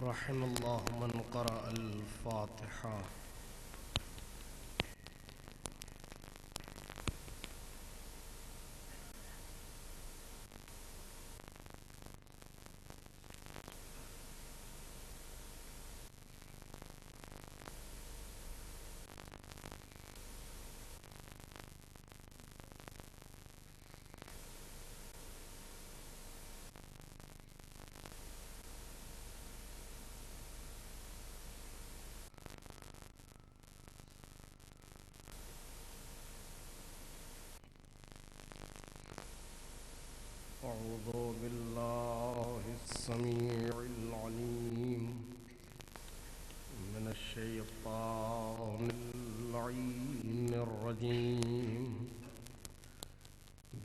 رحم الله من قرأ الفاتحة. أعوذ بالله السميع العليم من الشيطان اللعين الرجيم.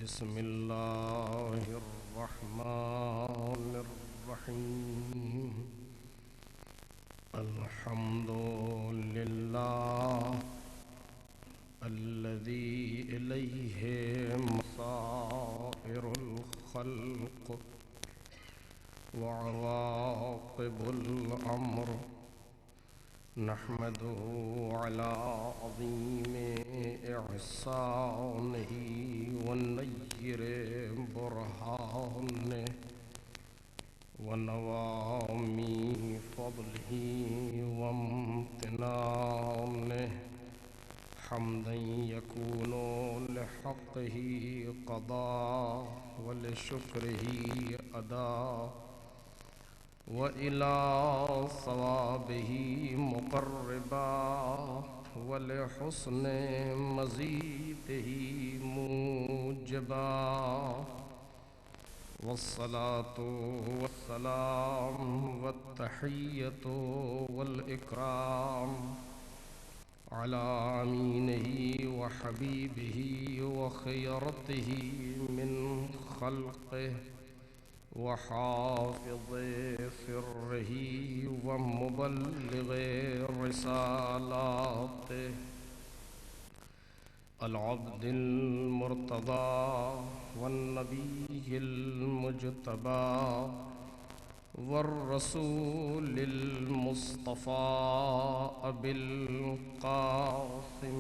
بسم الله الرحمن الرحيم. الحمد لله الذي إليه مصائر الخلق وعواقب الأمر. نحمده على عظيم إحسانه ونير برهانه ونوام فضله وامتنانه. حمدا يكون لحقه قضاء ولشكره أداء وإلى صوابه مقربا ولحسن مزيده موجبا. والصلاة والسلام والتحية والإكرام على أمينه وحبيبه وخيرته من خلقه وحافظ سره ومبلغ رسالاته. العبد المرتضى والنبي المجتبى والرسول المصطفى أبي القاسم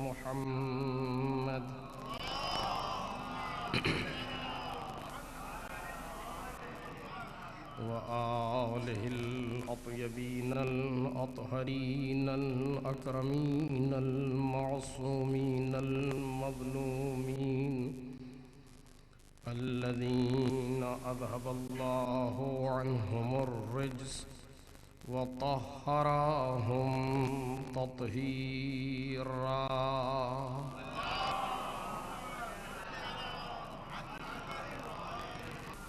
محمد وآله الأطيبين الأطهرين الأكرمين المعصومين المظلومين الذين أذهب الله عنهم الرجس وطهرهم تطهيرا.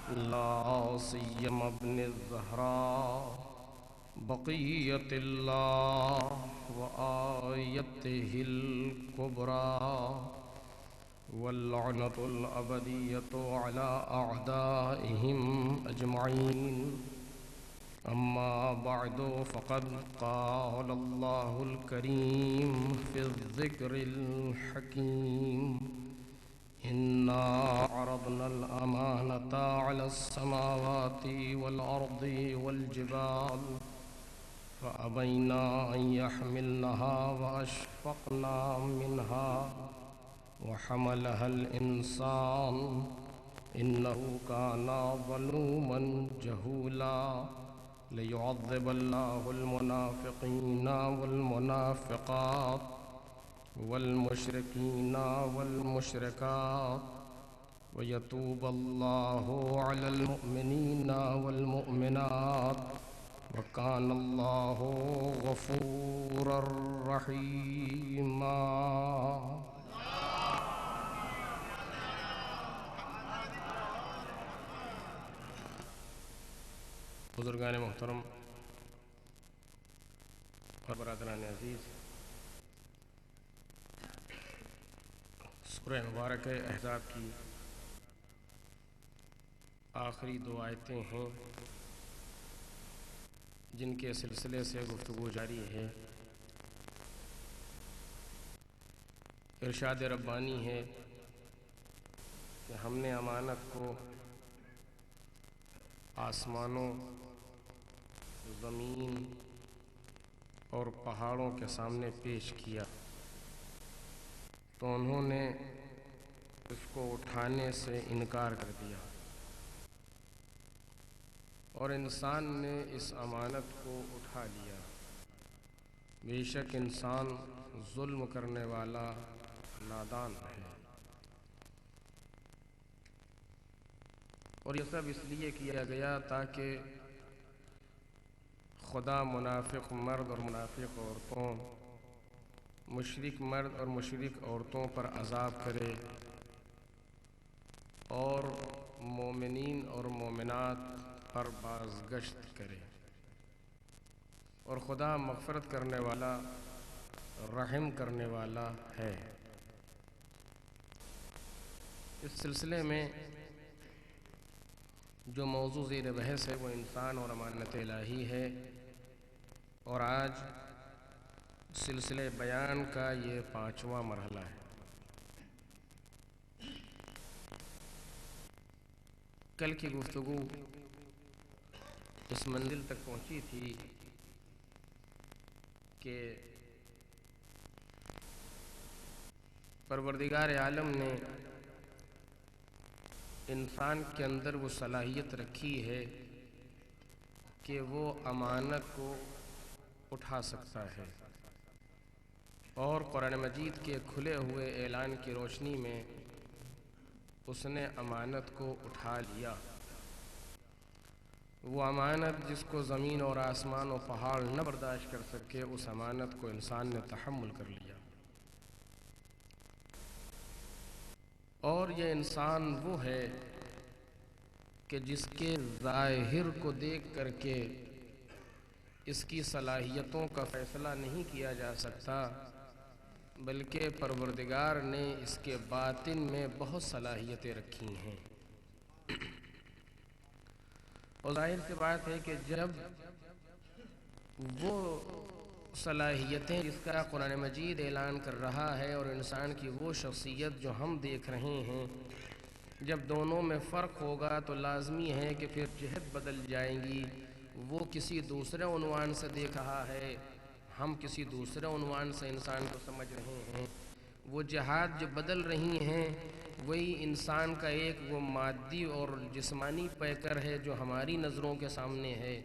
لا سيما ابن الزهراء بقية الله وآيته الكبرى واللعنة الأبدية على أعدائهم أجمعين. أما بعد فقد قال الله الكريم في الذكر الحكيم: إنا عرضنا الأمانة على السماوات والأرض والجبال فأبينا أن يحملنها وأشفقنا منها وحملها الإنسان إنه كان ظلوما جهولا. ليعذب الله المنافقين والمنافقات والمشركين والمشركات ويتوب الله على المؤمنين والمؤمنات وكان الله غفورا رحيما. بزرگان محترم اور برادران عزیز، سورہ مبارک احزاب کی آخری دو آیتیں ہیں جن کے سلسلے سے گفتگو جاری ہے۔ ارشاد ربانی ہے کہ ہم نے امانت کو آسمانوں زمین اور پہاڑوں کے سامنے پیش کیا تو انہوں نے اس کو اٹھانے سے انکار کر دیا، اور انسان نے اس امانت کو اٹھا لیا۔ بے شک انسان ظلم کرنے والا نادان ہے، اور یہ سب اس لیے کیا گیا تاکہ خدا منافق مرد اور منافق عورتوں، مشرک مرد اور مشرک عورتوں پر عذاب کرے، اور مومنین اور مومنات پر بازگشت کرے، اور خدا مغفرت کرنے والا، رحم کرنے والا ہے۔ اس سلسلے میں جو موضوع زیر بحث ہے وہ انسان اور امانت الہی ہے، اور آج سلسلے بیان کا یہ 5واں مرحلہ ہے۔ کل کی گفتگو اس منزل تک پہنچی تھی کہ پروردگار عالم نے انسان کے اندر وہ صلاحیت رکھی ہے کہ وہ امانت کو اٹھا سکتا ہے، اور قرآن مجید کے کھلے ہوئے اعلان کی روشنی میں اس نے امانت کو اٹھا لیا۔ وہ امانت جس کو زمین اور آسمان و پہاڑ نہ برداشت کر سکے، اس امانت کو انسان نے تحمل کر لیا۔ اور یہ انسان وہ ہے کہ جس کے ظاہر کو دیکھ کر کے اس کی صلاحیتوں کا فیصلہ نہیں کیا جا سکتا، بلکہ پروردگار نے اس کے باطن میں بہت صلاحیتیں رکھی ہیں۔ اور ظاہر سی بات ہے کہ جب وہ صلاحیتیں جس کا قرآن مجید اعلان کر رہا ہے اور انسان کی وہ شخصیت جو ہم دیکھ رہے ہیں، جب دونوں میں فرق ہوگا تو لازمی ہے کہ پھر جہت بدل جائیں گی۔ وہ کسی دوسرے عنوان سے دیکھ رہا ہے، ہم کسی دوسرے عنوان سے انسان کو سمجھ رہے ہیں۔ وہ جہات جو بدل رہی ہیں وہی انسان کا ایک وہ مادی اور جسمانی پیکر ہے جو ہماری نظروں کے سامنے ہے،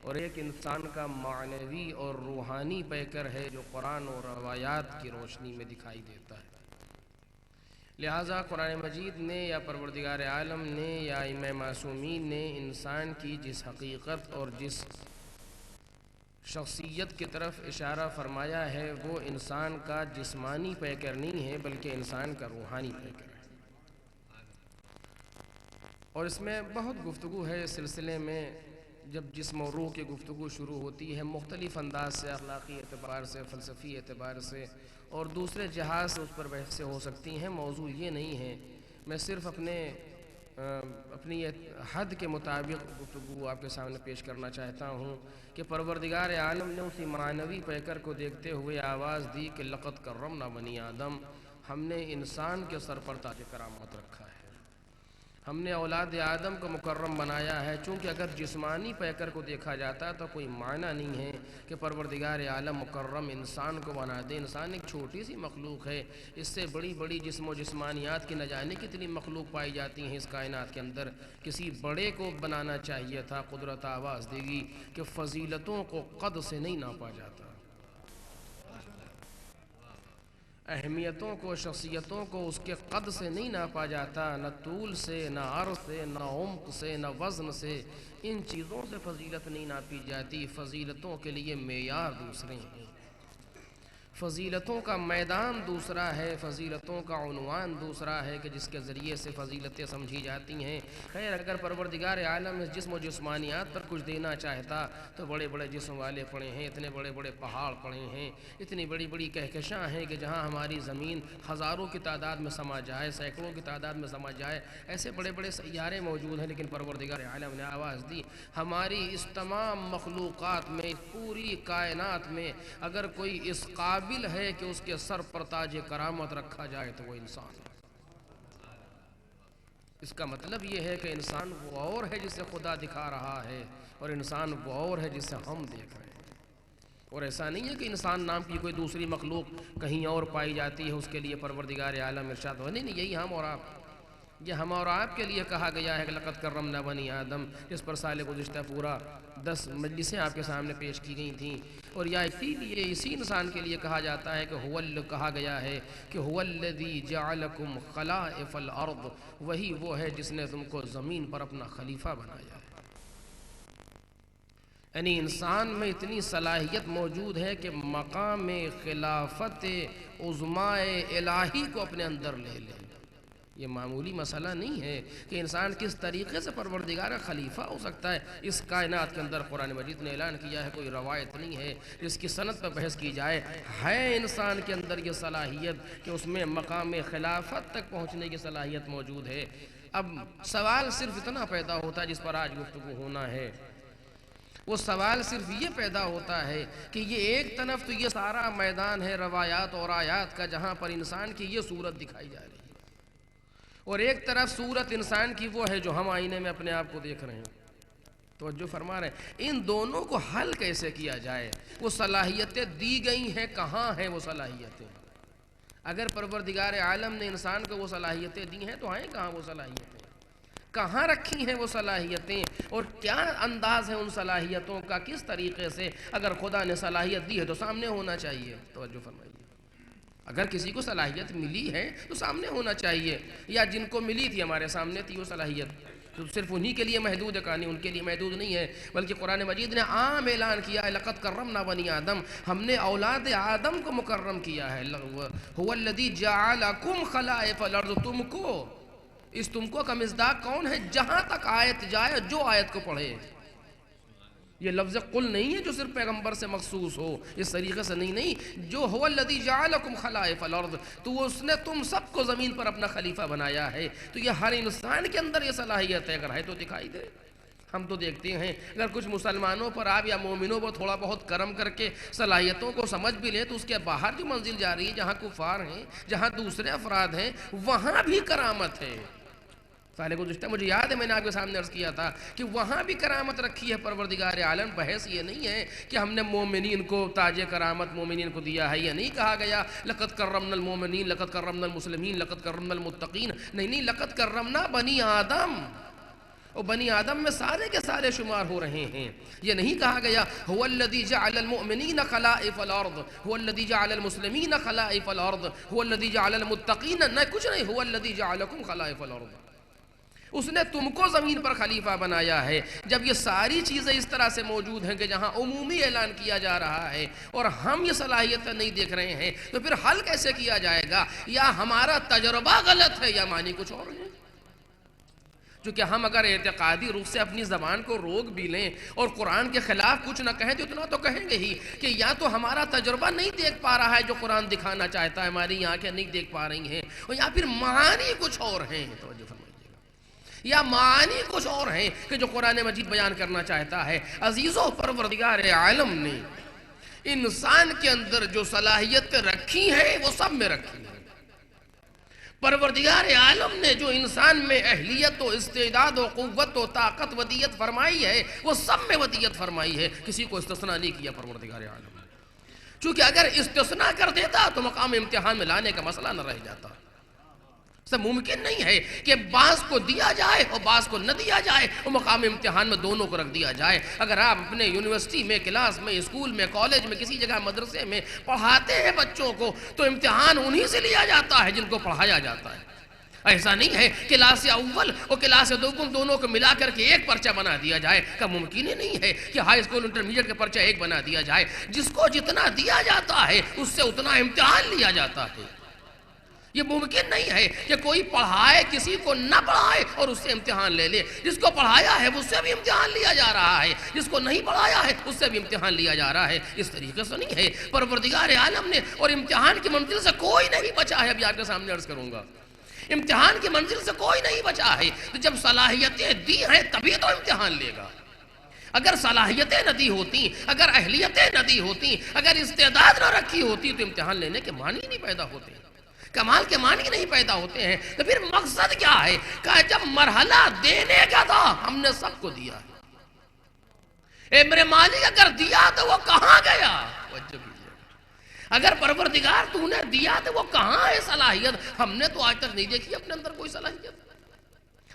اور ایک انسان کا معنوی اور روحانی پیکر ہے جو قرآن اور روایات کی روشنی میں دکھائی دیتا ہے۔ لہٰذا قرآن مجید نے یا پروردگار عالم نے یا ائمہ معصومین نے انسان کی جس حقیقت اور جس شخصیت کی طرف اشارہ فرمایا ہے وہ انسان کا جسمانی پیکر نہیں ہے بلکہ انسان کا روحانی پیکر ہے۔ اور اس میں بہت گفتگو ہے اس سلسلے میں۔ جب جس موضوع کی گفتگو شروع ہوتی ہے مختلف انداز سے، اخلاقی اعتبار سے، فلسفی اعتبار سے اور دوسرے جہاز سے اس پر بحثیں ہو سکتی ہیں، موضوع یہ نہیں ہے۔ میں صرف اپنی حد کے مطابق گفتگو آپ کے سامنے پیش کرنا چاہتا ہوں کہ پروردگار عالم نے اسی معنوی پیکر کو دیکھتے ہوئے آواز دی کہ لقد کرمنا بنی آدم، ہم نے انسان کے سر پر تاج کرامت رکھا ہے، ہم نے اولاد آدم کو مکرم بنایا ہے۔ چونکہ اگر جسمانی پیکر کو دیکھا جاتا تو کوئی معنی نہیں ہے کہ پروردگار عالم مکرم انسان کو بنا دے۔ انسان ایک چھوٹی سی مخلوق ہے، اس سے بڑی بڑی جسم و جسمانیات کی نہ جانے کتنی مخلوق پائی جاتی ہیں اس کائنات کے اندر۔ کسی بڑے کو بنانا چاہیے تھا۔ قدرت آواز دے گی کہ فضیلتوں کو قد سے نہیں ناپا جاتا، اہمیتوں کو، شخصیتوں کو اس کے قد سے نہیں ناپا جاتا، نہ طول سے، نہ عرض سے، نہ عمق سے، نہ وزن سے۔ ان چیزوں سے فضیلت نہیں ناپی جاتی۔ فضیلتوں کے لیے معیار دوسرے ہیں، فضیلتوں کا میدان دوسرا ہے، فضیلتوں کا عنوان دوسرا ہے کہ جس کے ذریعے سے فضیلتیں سمجھی جاتی ہیں۔ خیر اگر پروردگار عالم اس جسم و جسمانیات پر کچھ دینا چاہتا تو بڑے بڑے جسم والے پڑے ہیں، اتنے بڑے بڑے پہاڑ پڑے ہیں، اتنی بڑی بڑی کہکشاں ہیں کہ جہاں ہماری زمین ہزاروں کی تعداد میں سما جائے، سینکڑوں کی تعداد میں سما جائے، ایسے بڑے بڑے سیارے موجود ہیں۔ لیکن پروردگار عالم نے آواز دی ہماری اس تمام مخلوقات میں، اس پوری کائنات میں اگر کوئی اس قابل ہے کہ اس کے سر پر تاج کرامت رکھا جائے تو وہ انسان ہے۔ اس کا مطلب یہ ہے کہ انسان وہ اور ہے جسے خدا دکھا رہا ہے، اور انسان وہ اور ہے جسے ہم دیکھ رہے ہیں۔ اور ایسا نہیں ہے کہ انسان نام کی کوئی دوسری مخلوق کہیں اور پائی جاتی ہے، اس کے لیے پروردگار عالم ارشاد ہو، نہیں، یہی ہم اور آپ، یہ ہم اور آپ کے لیے کہا گیا ہے کہ لقد کرمنا بنی آدم، جس پر سال گزشتہ پورا 10 مجلسیں آپ کے سامنے پیش کی گئی تھیں، اور یا اسی انسان کے لیے کہا جاتا ہے کہ کہا گیا ہے کہ هو الذی جعلکم خلائف الارض، وہی وہ ہے جس نے تم کو زمین پر اپنا خلیفہ بنایا ہے۔ یعنی انسان میں اتنی صلاحیت موجود ہے کہ مقام خلافت عظمائے الہی کو اپنے اندر لے لے۔ یہ معمولی مسئلہ نہیں ہے کہ انسان کس طریقے سے پروردگار خلیفہ ہو سکتا ہے۔ اس کائنات کے اندر قرآن مجید نے اعلان کیا ہے، کوئی روایت نہیں ہے جس کی سند پر بحث کی جائے، ہے انسان کے اندر یہ صلاحیت کہ اس میں مقام خلافت تک پہنچنے کی صلاحیت موجود ہے۔ اب سوال صرف اتنا پیدا ہوتا ہے جس پر آج گفتگو ہونا ہے، وہ سوال صرف یہ پیدا ہوتا ہے کہ یہ ایک طرف تو یہ سارا میدان ہے روایات اور آیات کا جہاں پر انسان کی یہ صورت دکھائی جا رہی ہے، اور ایک طرف صورت انسان کی وہ ہے جو ہم آئینے میں اپنے آپ کو دیکھ رہے ہیں۔ توجہ فرما رہے ہیں، ان دونوں کو حل کیسے کیا جائے؟ وہ صلاحیتیں دی گئی ہیں، کہاں ہیں وہ صلاحیتیں؟ اگر پروردگار عالم نے انسان کو وہ صلاحیتیں دی ہیں تو ہیں کہاں وہ صلاحیتیں؟ کہاں رکھی ہیں وہ صلاحیتیں، اور کیا انداز ہے ان صلاحیتوں کا؟ کس طریقے سے اگر خدا نے صلاحیت دی ہے تو سامنے ہونا چاہیے۔ توجہ فرمائیے، اگر کسی کو صلاحیت ملی ہے تو سامنے ہونا چاہیے، یا جن کو ملی تھی ہمارے سامنے تھی وہ صلاحیت، تو صرف انہی کے لیے محدود ہے، کہانی ان کے لیے محدود نہیں ہے، بلکہ قرآن مجید نے عام اعلان کیا ہے، لقد کرمنا بنی آدم، ہم نے اولاد آدم کو مکرم کیا ہے۔ هو الذی جعلکم خلائف الارض، تم کو کا مصداق کون ہے؟ جہاں تک آیت جائے جو آیت کو پڑھے، یہ لفظ قل نہیں ہے جو صرف پیغمبر سے مخصوص ہو، اس طریقے سے نہیں، جو هو الذی جعلکم خلائف الارض، تو اس نے تم سب کو زمین پر اپنا خلیفہ بنایا ہے۔ تو یہ ہر انسان کے اندر یہ صلاحیت ہے، اگر ہے تو دکھائی دے۔ ہم تو دیکھتے ہیں اگر کچھ مسلمانوں پر آپ یا مومنوں پر تھوڑا بہت کرم کر کے صلاحیتوں کو سمجھ بھی لے، تو اس کے باہر جو منزل جا رہی ہے، جہاں کفار ہیں، جہاں دوسرے افراد ہیں، وہاں بھی کرامت ہے۔ سال گزشتہ مجھے یاد ہے میں نے آپ کے سامنے عرض کیا تھا کہ وہاں بھی کرامت رکھی ہے پروردگار عالم۔ بحث یہ نہیں ہے کہ ہم نے مومنین کو تاج کرامت مومنین کو دیا ہے، یہ نہیں کہا گیا لقد کرمنا المومنین، لقد کرمنا المسلمین، لقد کرمنا المتقین، نہیں، لقد کرمنا بنی آدم، اور بنی آدم میں سارے کے سارے شمار ہو رہے ہیں۔ یہ نہیں کہا گیا هو الذی جعل المؤمنین خلائف الارض، هو الذی جعل المسلمین خلائف الارض، هو الذی جعل المتقین، نہ کچھ نہیں، هو الذی جعلکم خلائف الارض، اس نے تم کو زمین پر خلیفہ بنایا ہے۔ جب یہ ساری چیزیں اس طرح سے موجود ہیں کہ جہاں عمومی اعلان کیا جا رہا ہے اور ہم یہ صلاحیتیں نہیں دیکھ رہے ہیں، تو پھر حل کیسے کیا جائے گا؟ یا ہمارا تجربہ غلط ہے یا معنی کچھ اور ہے۔ چونکہ ہم اگر اعتقادی روح سے اپنی زبان کو روک بھی لیں اور قرآن کے خلاف کچھ نہ کہیں تو اتنا تو کہیں گے ہی کہ یا تو ہمارا تجربہ نہیں دیکھ پا رہا ہے جو قرآن دکھانا چاہتا ہے، ہماری آنکھیں نہیں دیکھ پا رہی ہیں، اور یا پھر معانی کچھ اور ہیں، توجہ فرمائیے، یا معانی کچھ اور ہیں کہ جو قرآن مجید بیان کرنا چاہتا ہے۔ عزیزو، پروردگار عالم نے انسان کے اندر جو صلاحیتیں رکھی ہیں وہ سب میں رکھی ہیں۔ پروردگار عالم نے جو انسان میں اہلیت و استعداد و قوت و طاقت ودیت فرمائی ہے وہ سب میں ودیت فرمائی ہے، کسی کو استثناء نہیں کیا پروردگار عالم نے۔ چونکہ اگر استثناء کر دیتا تو مقام امتحان میں لانے کا مسئلہ نہ رہ جاتا۔ ممکن نہیں ہے کہ بعض کو دیا جائے اور بعض کو نہ دیا جائے، اور مقام امتحان میں دونوں کو رکھ دیا جائے۔ اگر آپ اپنے یونیورسٹی میں، کلاس میں، اسکول میں، کالج میں، کسی جگہ مدرسے میں پڑھاتے ہیں بچوں کو، تو امتحان انہی سے لیا جاتا ہے جن کو پڑھایا جاتا ہے۔ ایسا نہیں ہے کلاس اول اور کلاس دوم دونوں کو ملا کر کے ایک پرچہ بنا دیا جائے، کا ممکن ہی نہیں ہے کہ ہائی اسکول انٹرمیڈیٹ کا پرچہ ایک بنا دیا جائے۔ جس کو جتنا دیا جاتا ہے اس سے اتنا امتحان لیا جاتا ہے۔ یہ ممکن نہیں ہے کہ کوئی پڑھائے کسی کو نہ پڑھائے اور اس سے امتحان لے لے۔ جس کو پڑھایا ہے اس سے بھی امتحان لیا جا رہا ہے، جس کو نہیں پڑھایا ہے اس سے بھی امتحان لیا جا رہا ہے۔ اس طریقے سے نہیں ہے پروردگار عالم نے، اور امتحان کی منزل سے کوئی نہیں بچا ہے۔ ابھی آپ کے سامنے عرض کروں گا، امتحان کی منزل سے کوئی نہیں بچا ہے۔ تو جب صلاحیتیں دی ہیں تبھی تو امتحان لے گا۔ اگر صلاحیتیں نہ دی ہوتی، اگر اہلیتیں نہ دی ہوتی، اگر استعداد نہ رکھی ہوتی تو امتحان لینے کے معنی نہیں پیدا ہوتے۔ کمال کے معنی نہیں پیدا ہوتے ہیں تو پھر مقصد کیا ہے؟ کہا جب مرحلہ دینے کا تھا ہم نے سب کو دیا ہے. اے میرے مالک اگر دیا تو وہ کہاں گیا؟ اگر پروردگار تو نے دیا تو وہ کہاں ہے صلاحیت؟ ہم نے تو آج تک نہیں دیکھی اپنے اندر کوئی صلاحیت.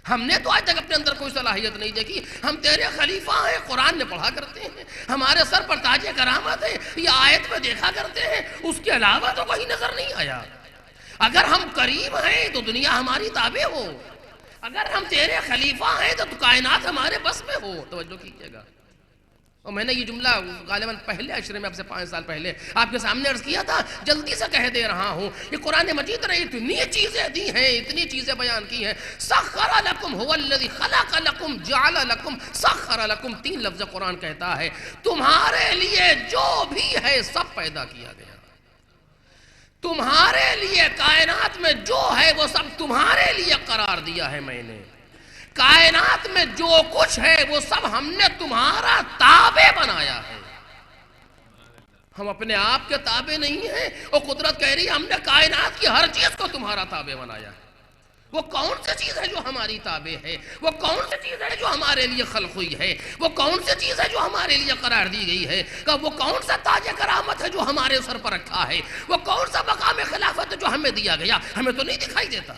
ہم نے تو آج تک اپنے اندر کوئی صلاحیت نہیں دیکھی. ہم تیرے خلیفہ ہیں، قرآن میں پڑھا کرتے ہیں، ہمارے سر پر تاج کرامت ہے، یہ آیت میں دیکھا کرتے ہیں، اس کے علاوہ تو کہیں نظر نہیں آیا. اگر ہم کریم ہیں تو دنیا ہماری تابع ہو، اگر ہم تیرے خلیفہ ہیں تو کائنات ہمارے بس میں ہو. توجہ کیجئے گا. اور میں نے یہ جملہ غالباً پہلے عشرے میں اب سے 5 سال پہلے آپ کے سامنے عرض کیا تھا، جلدی سے کہہ دے رہا ہوں. یہ قرآن مجید نے اتنی چیزیں دی ہیں، اتنی چیزیں بیان کی ہیں. سخر لکم هو الذی خلق لکم جعل لکم سخر لکم، 3 لفظ قرآن کہتا ہے تمہارے لیے جو بھی ہے سب پیدا کیا گیا. تمہارے لیے کائنات میں جو ہے وہ سب تمہارے لیے قرار دیا ہے میں نے. کائنات میں جو کچھ ہے وہ سب ہم نے تمہارا تابع بنایا ہے. ہم اپنے آپ کے تابع نہیں ہیں. اور قدرت کہہ رہی ہے ہم نے کائنات کی ہر چیز کو تمہارا تابع بنایا ہے. وہ کون سی چیز ہے جو ہماری تابع ہے؟ وہ کون سی چیز ہے جو ہمارے لیے خلق ہوئی ہے؟ وہ کون سی چیز ہے جو ہمارے لیے قرار دی گئی ہے؟ کہ وہ کون سا تاج کرامت ہے جو ہمارے سر پر رکھا ہے؟ وہ کون سا مقام خلافت ہے جو ہمیں دیا گیا؟ ہمیں تو نہیں دکھائی دیتا.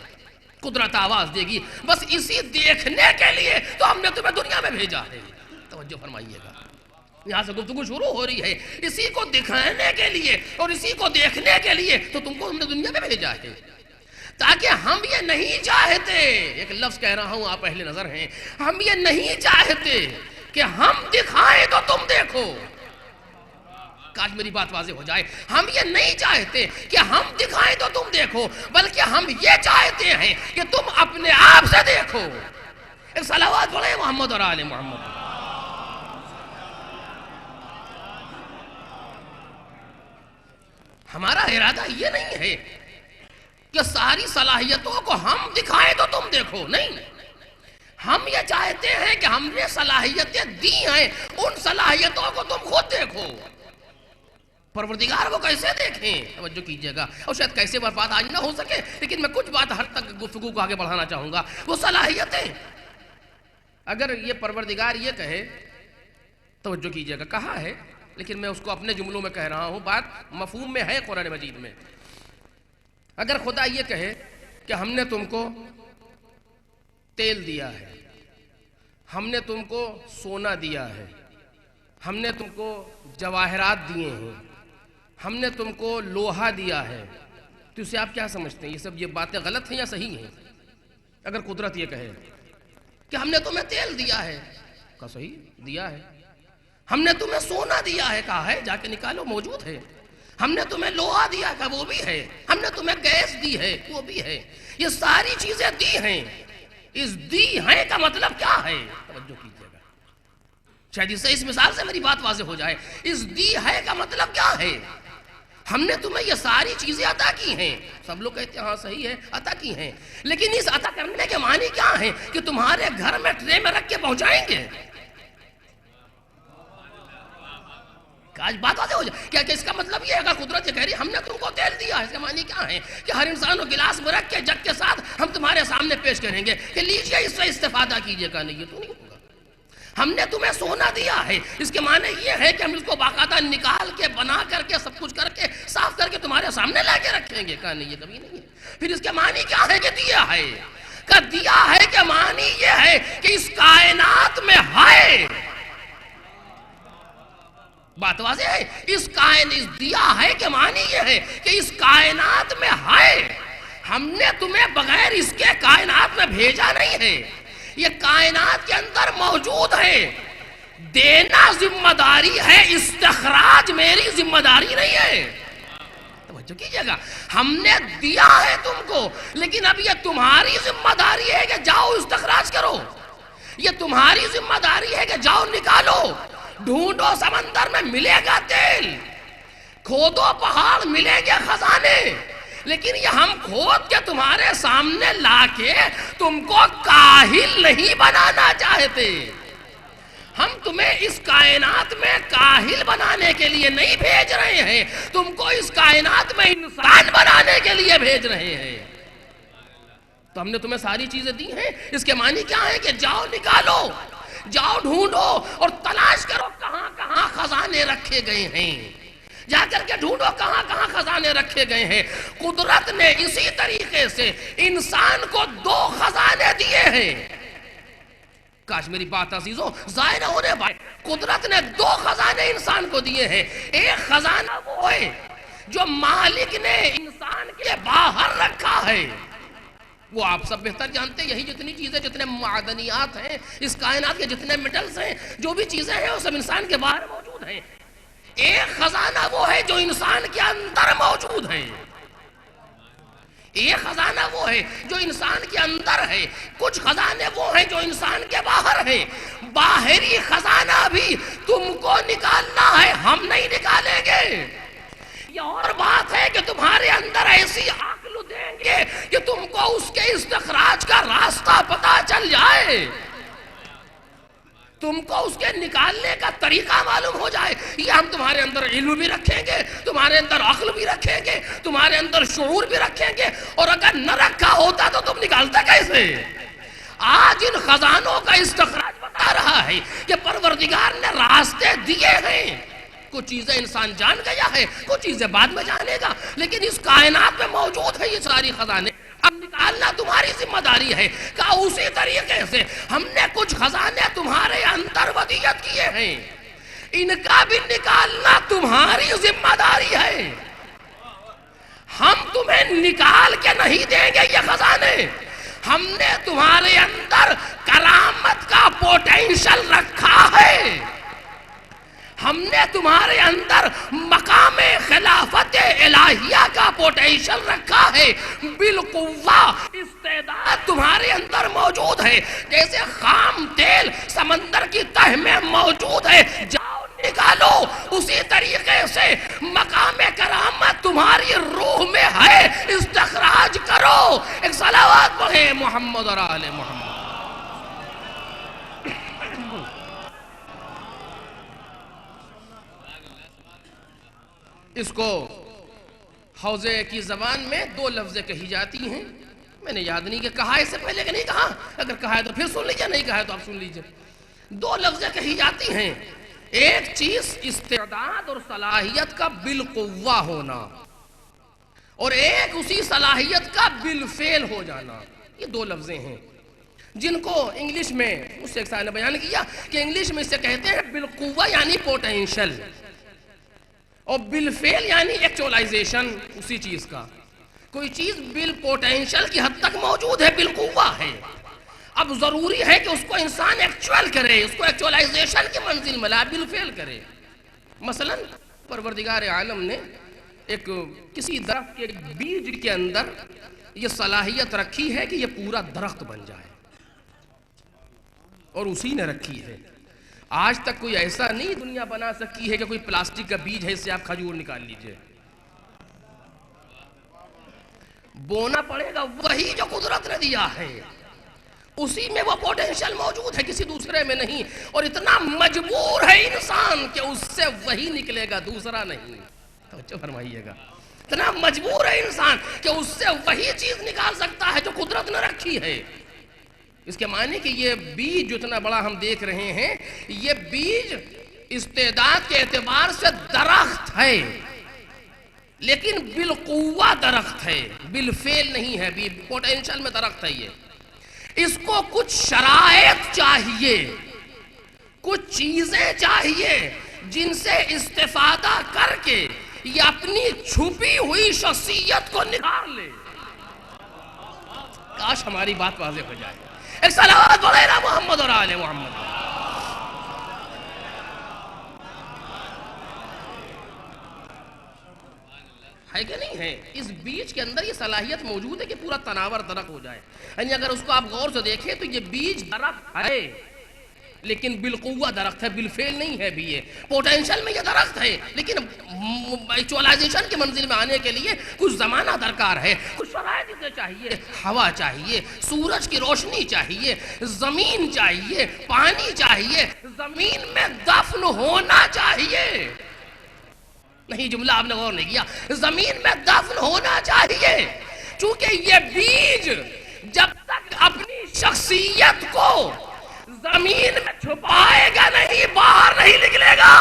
قدرت آواز دے گی بس اسی دیکھنے کے لیے تو ہم نے تمہیں دنیا میں بھیجا ہے. توجہ فرمائیے گا. یہاں سے گفتگو شروع ہو رہی ہے. اسی کو دکھانے کے لیے اور اسی کو دیکھنے کے لیے تو تم کو ہم نے دنیا میں بھیجا ہے. تاکہ ہم یہ نہیں چاہتے، ایک لفظ کہہ رہا ہوں آپ اہل نظر ہیں، ہم یہ نہیں چاہتے کہ ہم دکھائیں تو تم دیکھو. کاش میری بات واضح ہو جائے. ہم یہ نہیں چاہتے کہ ہم دکھائیں تو تم دیکھو، بلکہ ہم یہ چاہتے ہیں کہ تم اپنے آپ سے دیکھو. ایک صلوات پڑھیں محمد اور آل محمد. ہمارا ارادہ یہ نہیں ہے کہ ساری صلاحیتوں کو ہم دکھائیں تو تم دیکھو. نہیں، ہم یہ چاہتے ہیں کہ ہم نے صلاحیتیں دی ہیں، ان صلاحیتوں کو تم خود دیکھو. پروردگار کو کیسے دیکھیں؟ توجہ کیجئے گا. اور شاید کیسے بات آج نہ ہو سکے، لیکن میں کچھ بات ہر تک گفتگو کو آگے بڑھانا چاہوں گا. وہ صلاحیتیں اگر یہ پروردگار یہ کہے، توجہ کیجئے گا، کہا ہے لیکن میں اس کو اپنے جملوں میں کہہ رہا ہوں، بات مفہوم میں ہے قرآن مجید میں. اگر خدا یہ کہے کہ ہم نے تم کو تیل دیا ہے، ہم نے تم کو سونا دیا ہے، ہم نے تم کو جواہرات دیے ہیں، ہم نے تم کو لوہا دیا ہے، تو اسے آپ کیا سمجھتے ہیں؟ یہ سب یہ باتیں غلط ہیں یا صحیح ہیں؟ اگر قدرت یہ کہے کہ ہم نے تمہیں تیل دیا ہے، کہا صحیح دیا ہے. ہم نے تمہیں سونا دیا ہے، کہا ہے جا کے نکالو موجود ہے. ہم نے تمہیں لوہا دیا، کہا وہ بھی ہے. ہم نے تمہیں گیس دی ہے، وہ بھی ہے. یہ ساری چیزیں دی ہیں. اس دی ہیں کا مطلب کیا ہے؟ توجہ کیجئے گا، شاید اس مثال سے میری بات واضح ہو جائے. اس دی ہے کا مطلب کیا ہے؟ ہم نے تمہیں یہ ساری چیزیں عطا کی ہیں. سب لوگ کہتے ہیں ہاں صحیح ہے عطا کی ہیں، لیکن اس عطا کرنے کے معنی کیا ہے؟ کہ تمہارے گھر میں ٹرے میں رکھ کے پہنچائیں گے. آج بات واضح ہو جائے. کیا کہ اس کا مطلب یہ ہے کہ قدرت یہ کہہ رہی ہے ہم نے تم کو تیل دیا ہے، اس کا معنی کیا ہے؟ کہ ہر انسان کو گلاس میں رکھ کے جگ کے ساتھ ہم تمہارے سامنے پیش کریں گے کہ لیجئے اس سے استفادہ کیجئے گا. نہیں، یہ تو نہیں ہوگا. ہم نے تمہیں سونا دیا ہے، اس کے معنی یہ ہے کہ ہم اس کو باقاعدہ نکال کے بنا کر کے سب کچھ کر کے صاف کر کے تمہارے سامنے لا کے رکھیں گے. کہا نہیں، یہ کبھی نہیں ہے. پھر اس کے معنی کیا ہے کہ دیا ہے؟ کہ دیا ہے کہ معنی یہ ہے کہ اس کائنات میں ہے. بات واضح ہے. اس دیا ہے کہ معنی یہ ہے کہ اس کائنات میں ہے. ہم نے تمہیں بغیر اس کے کائنات میں بھیجا نہیں ہے. یہ کائنات کے اندر موجود ہے. دینا ذمہ داری ہے، استخراج میری ذمہ داری نہیں ہے. توجہ کیجئے گا. ہم نے دیا ہے تم کو، لیکن اب یہ تمہاری ذمہ داری ہے کہ جاؤ استخراج کرو. یہ تمہاری ذمہ داری ہے کہ جاؤ نکالو. ڈھونڈو سمندر میں ملے گا تیل، کھودو پہاڑ ملیں گے خزانے، لیکن یہ ہم کھود کے تمہارے سامنے لا کے تم کو کاہل نہیں بنانا چاہتے. ہم تمہیں اس کائنات میں کاہل بنانے کے لیے نہیں بھیج رہے ہیں، تم کو اس کائنات میں انسان بنانے کے لیے بھیج رہے ہیں۔ تو ہم نے تمہیں ساری چیزیں دی ہیں، اس کے معنی کیا ہے کہ جاؤ نکالو، جاؤ ڈھونڈو اور تلاش کرو کہاں کہاں خزانے رکھے گئے ہیں، جا کر کے ڈھونڈو کہاں کہاں خزانے رکھے گئے ہیں۔ قدرت نے اسی طریقے سے انسان کو 2 خزانے دیے ہیں۔ کاش میری بات عزیزوں ضائع نہ ہونے پائے۔ قدرت نے 2 خزانے انسان کو دیے ہیں۔ ایک خزانہ وہ ہے جو مالک نے انسان کے باہر رکھا ہے، وہ آپ سب بہتر جانتے ہیں، یہی جتنی چیزیں، جتنے معدنیات ہیں اس کائنات کے، جتنے میٹلز ہیں، جو بھی چیزیں ہیں، وہ سب انسان کے باہر موجود ہیں۔ ایک خزانہ وہ ہے جو انسان کے اندر موجود ہے، ایک خزانہ وہ ہے جو انسان کے اندر ہے، کچھ خزانے وہ ہیں جو انسان کے باہر ہیں۔ باہری خزانہ بھی تم کو نکالنا ہے، ہم نہیں نکالیں گے۔ یہ اور بات ہے کہ تمہارے اندر ایسی عقل دیں گے کہ تم کو اس کے استخراج کا راستہ پتہ چل جائے، تم کو اس کے نکالنے کا طریقہ معلوم ہو جائے۔ یہ ہم تمہارے اندر علم بھی رکھیں گے، تمہارے اندر عقل بھی رکھیں گے، تمہارے اندر شعور بھی رکھیں گے، اور اگر نہ رکھا ہوتا تو تم نکالتے کیسے؟ آج ان خزانوں کا استخراج بتا رہا ہے کہ پروردگار نے راستے دیے ہیں۔ کچھ چیزیں انسان جان گیا ہے، کچھ چیزیں بعد میں جانے گا، لیکن اس کائنات میں موجود ہے یہ ساری خزانے۔ اب نکالنا تمہاری ذمہ داری ہے۔ کہا اسی طریقے سے ہم نے کچھ خزانے تمہارے اندر ودیعت کیے ہیں، ان کا بھی نکالنا تمہاری ذمہ داری ہے۔ ہم تمہیں نکال کے نہیں دیں گے یہ خزانے، ہم نے تمہارے اندر کرامت کا پوٹینشل رکھا ہے، ہم نے تمہارے اندر مقام خلافت الہیہ کا پوٹینشل رکھا ہے، بالقوہ استعداد تمہارے اندر موجود ہے، جیسے خام تیل سمندر کی تہ میں موجود ہے، جاؤ نکالو۔ اسی طریقے سے مقام کرامت تمہاری روح میں ہے، استخراج کرو۔ ایک صلوات پڑھیں محمد اور آل محمد۔ اس کو حوضے کی زبان میں 2 لفظیں کہی جاتی ہیں، میں نے یاد نہیں کہ کہا ہے اس سے پہلے کہ نہیں کہا، اگر کہا ہے تو پھر سن لیجئے، نہیں کہا ہے تو آپ سن لیجئے۔ 2 لفظیں کہی جاتی ہیں، ایک چیز استعداد اور صلاحیت کا بالقوہ ہونا، اور ایک اسی صلاحیت کا بالفعل ہو جانا۔ یہ 2 لفظیں ہیں جن کو انگلش میں، اس سے ایک ساتھ نے بیان کیا کہ انگلش میں اسے کہتے ہیں بالقوہ یعنی پوٹینشل، اور بالفعل یعنی ایکچولائزیشن اسی چیز کا۔ کوئی چیز بالپوٹینشل کی حد تک موجود ہے، بالقوہ ہے، اب ضروری ہے کہ اس کو انسان ایکچول کرے، اس کو ایکچولائزیشن کی منزل میں لائے، بالفعل کرے۔ مثلا پروردگار عالم نے ایک کسی درخت کے بیج کے اندر یہ صلاحیت رکھی ہے کہ یہ پورا درخت بن جائے، اور اسی نے رکھی ہے۔ آج تک کوئی ایسا نہیں دنیا بنا سکی ہے کہ کوئی پلاسٹک کا بیج ہے اس سے آپ کھجور نکال لیجئے، بونا پڑے گا وہی جو قدرت نے دیا ہے، اسی میں وہ پوٹینشل موجود ہے، کسی دوسرے میں نہیں، اور اتنا مجبور ہے انسان کہ اس سے وہی نکلے گا، دوسرا نہیں۔ توجہ فرمائیے گا، اتنا مجبور ہے انسان کہ اس سے وہی چیز نکال سکتا ہے جو قدرت نے رکھی ہے۔ اس کے معنی کہ یہ بیج جو اتنا بڑا ہم دیکھ رہے ہیں، یہ بیج استعداد کے اعتبار سے درخت ہے، لیکن بالقوہ درخت ہے، بالفعل نہیں ہے، پوٹینشل میں درخت ہے۔ یہ اس کو کچھ شرائط چاہیے، کچھ چیزیں چاہیے جن سے استفادہ کر کے یہ اپنی چھپی ہوئی شخصیت کو نکھار لے۔ کاش ہماری بات واضح ہو جائے۔ ایک صلوات پڑھیں نا محمد اور آل محمد۔ ہے کہ نہیں ہے؟ اس بیج کے اندر یہ صلاحیت موجود ہے کہ پورا تناور درخت ہو جائے، یعنی اگر اس کو آپ غور سے دیکھیں تو یہ بیج درخت ہے، لیکن بالقوہ درخت ہے، بالفعل نہیں ہے بھی۔ یہ پوٹینشل میں یہ درخت ہے، لیکن ایکچولائزیشن کی منزل میں آنے کے لیے کچھ زمانہ درکار ہے، کچھ شرائط اسے چاہیے، ہوا چاہیے، سورج کی روشنی چاہیے، زمین چاہیے، پانی چاہیے، زمین میں دفن ہونا چاہیے. نہیں، جملہ آپ نے غور نہیں کیا. زمین میں دفن ہونا چاہیے، چونکہ یہ بیج جب تک اپنی شخصیت کو زمین میں چھپائے گا نہیں، باہر نہیں نکلے گا.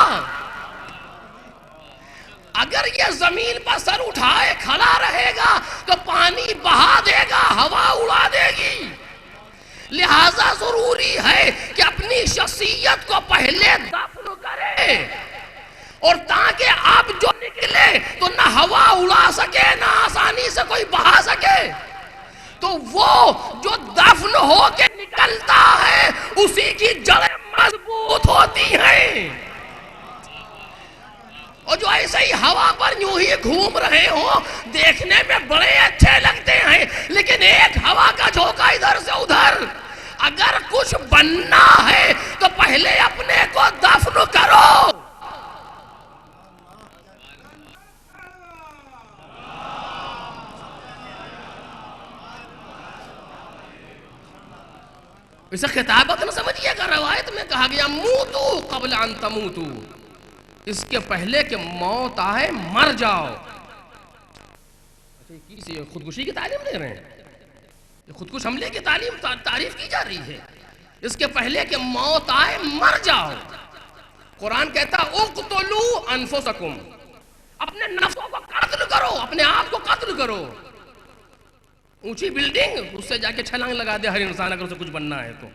اگر یہ زمین پر سر اٹھائے کھڑا رہے گا تو پانی بہا دے گا، ہوا اڑا دے گی. لہذا ضروری ہے کہ اپنی شخصیت کو پہلے دفن کرے، اور تاکہ اب جو نکلے تو نہ ہوا اڑا سکے نہ آسانی سے کوئی بہا سکے. تو وہ جو دفن ہو کے نکلتا ہے اسی کی جڑیں مضبوط ہوتی ہیں. اور جو ایسے ہی ہوا پر یوں ہی گھوم رہے ہوں دیکھنے میں بڑے اچھے لگتے ہیں، لیکن ایک ہوا کا جھونکا ادھر سے ادھر. اگر کچھ بننا ہے تو پہلے اپنے کو دفن کرو. اسے خطابت نہ سمجھیے گا، روایت میں کہا گیا موتو قبل ان تموتو، اس کے پہلے کہ موت آئے مر جاؤ. اچھا، خودکشی کی تعلیم دے رہے ہیں، خودکش حملے کی تعلیم تعریف کی جا رہی ہے. اس کے پہلے کہ موت آئے مر جاؤ. قرآن کہتا اقتلوا انفسکم، اپنے نفسوں کو قتل کرو، اپنے آپ کو قتل کرو. اونچی بلڈنگ اس سے جا کے چھلانگ لگا دے ہر انسان اگر اسے کچھ بننا ہے تو.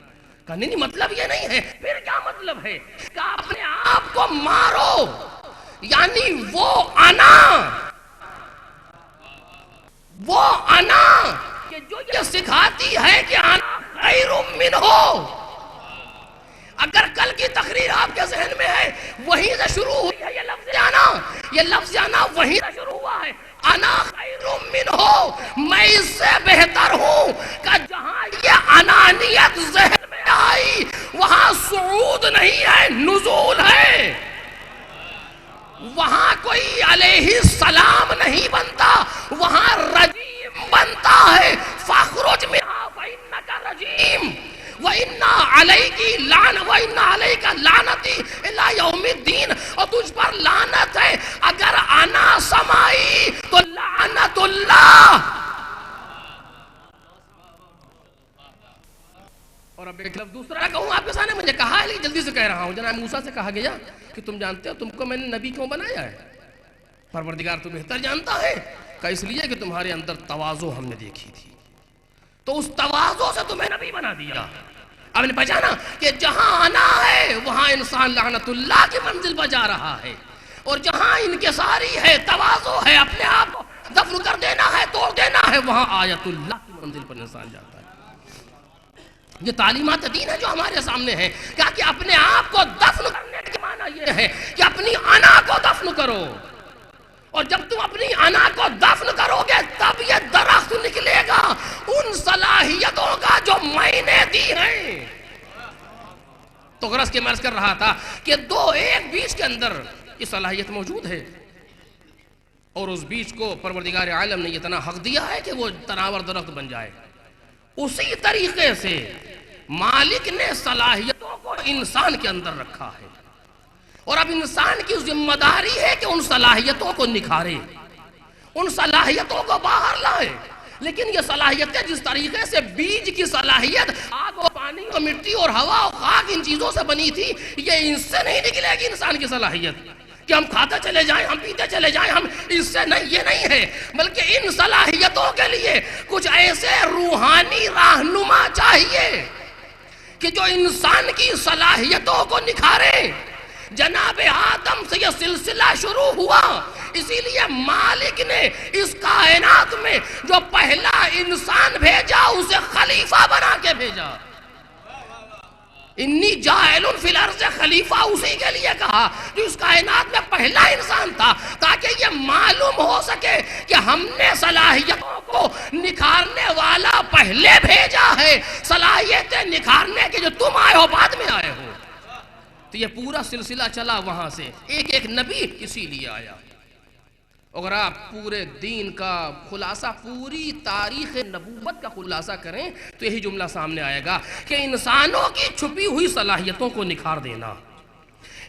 کہا نہیں مطلب یہ نہیں ہے. پھر کیا مطلب ہے؟ کہ اپنے آپ کو مارو، یعنی وہ انا کہ جو یہ سکھاتی ہے کہ انا خیر منہ. اگر کل کی تقریر آپ کے ذہن میں ہے وہیں سے شروع ہوئی ہے یہ لفظ انا وہیں سے شروع ہوا ہے. انا خیر منہ، میں اس سے بہتر ہوں. کہ جہاں یہ انانیت ذہن میں آئی وہاں صعود نہیں ہے، نزول ہے. وہاں کوئی علیہ السلام نہیں بنتا، وہاں رجیم بنتا ہے. فاخرج منہا فإنک رجیم وَإِنَّا عَلَيْكَ لَعْنَتِي إِلَىٰ يَوْمِ الدِّينِ. اور تجھ پر لعنت ہے. اگر انا سمائی تو لعنت اللہ. اور اب ایک لفظ دوسرا کہوں آپ کے سامنے، مجھے کہا ہے لیکن جلدی سے کہہ رہا ہوں. جناب موسیٰ سے کہا گیا کہ تم جانتے ہو تم کو میں نے نبی کیوں بنایا ہے؟ پروردگار تو بہتر جانتا ہے. کہ اس لیے کہ تمہارے اندر تواضع ہم نے دیکھی تھی، تو اس تواضع سے تمہیں نبی بنا دیا. اب نے پہچانا کہ جہاں انا ہے وہاں انسان لعنت اللہ کی منزل پر جا رہا ہے، اور جہاں انکساری ہے، تواضع ہے، اپنے آپ کو دفن کر دینا ہے، توڑ دینا ہے، وہاں آیت اللہ کی منزل پر انسان جاتا ہے. یہ تعلیمات دین ہے جو ہمارے سامنے ہے. کہا کہ اپنے آپ کو دفن کرنے کے معنی یہ ہے کہ اپنی انا کو دفن کرو. اور جب تم اپنی انا کو دفن کرو گے تب یہ درخت نکلے گا ان صلاحیتوں کا جو میں نے دی ہیں. تو غرض کے مرض کر رہا تھا کہ ایک بیج کے اندر یہ صلاحیت موجود ہے، اور اس بیج کو پروردگار عالم نے اتنا حق دیا ہے کہ وہ تناور درخت بن جائے. اسی طریقے سے مالک نے صلاحیتوں کو انسان کے اندر رکھا ہے، اور اب انسان کی ذمہ داری ہے کہ ان صلاحیتوں کو نکھارے، ان صلاحیتوں کو باہر لائے. لیکن یہ صلاحیتیں جس طریقے سے بیج کی صلاحیت آگ اور پانی اور مٹی اور ہوا اور خاک ان چیزوں سے بنی تھی، یہ ان سے نہیں نکلے گی انسان کی صلاحیت کہ ہم کھاتے چلے جائیں، ہم پیتے چلے جائیں، ہم اس سے نہیں. یہ نہیں ہے، بلکہ ان صلاحیتوں کے لیے کچھ ایسے روحانی راہنما چاہیے کہ جو انسان کی صلاحیتوں کو نکھارے. جناب آدم سے یہ سلسلہ شروع ہوا، اسی لیے مالک نے اس کائنات میں جو پہلا انسان بھیجا اسے خلیفہ بنا کے بھیجا. انی جاعل فی الارض خلیفہ اسی کے لیے کہا جو اس کائنات میں پہلا انسان تھا، تاکہ یہ معلوم ہو سکے کہ ہم نے صلاحیتوں کو نکھارنے والا پہلے بھیجا ہے، صلاحیتیں نکھارنے کے جو تم آئے ہو بعد میں آئے ہو. تو یہ پورا سلسلہ چلا وہاں سے، ایک ایک نبی اسی لیے آیا. اگر آپ پورے دین کا خلاصہ، پوری تاریخ نبوت کا خلاصہ کریں تو یہی جملہ سامنے آئے گا کہ انسانوں کی چھپی ہوئی صلاحیتوں کو نکھار دینا،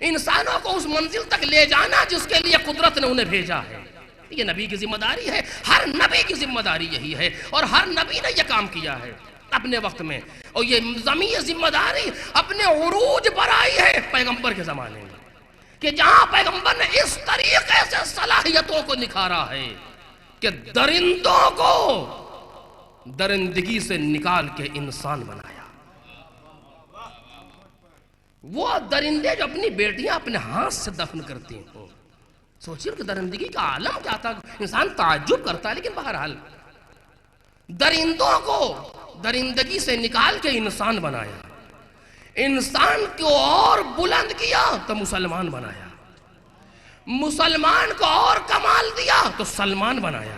انسانوں کو اس منزل تک لے جانا جس کے لیے قدرت نے انہیں بھیجا ہے۔ یہ نبی کی ذمہ داری ہے، ہر نبی کی ذمہ داری یہی ہے، اور ہر نبی نے یہ کام کیا ہے اپنے وقت میں، اور یہ ضمیر ذمہ داری اپنے عروج پر آئی ہے پیغمبر کے زمانے میں، کہ جہاں پیغمبر نے اس طریقے سے صلاحیتوں کو نکھارا ہے کہ درندوں کو درندگی سے نکال کے انسان بنایا۔ وہ درندے جو اپنی بیٹیاں اپنے ہاتھ سے دفن کرتے ہیں، سوچیے کہ درندگی کا عالم کیا تھا، انسان تعجب کرتا ہے، لیکن بہرحال درندوں کو درندگی سے نکال کے انسان بنایا، انسان کو اور بلند کیا تو مسلمان بنایا، مسلمان کو اور کمال دیا تو سلمان بنایا۔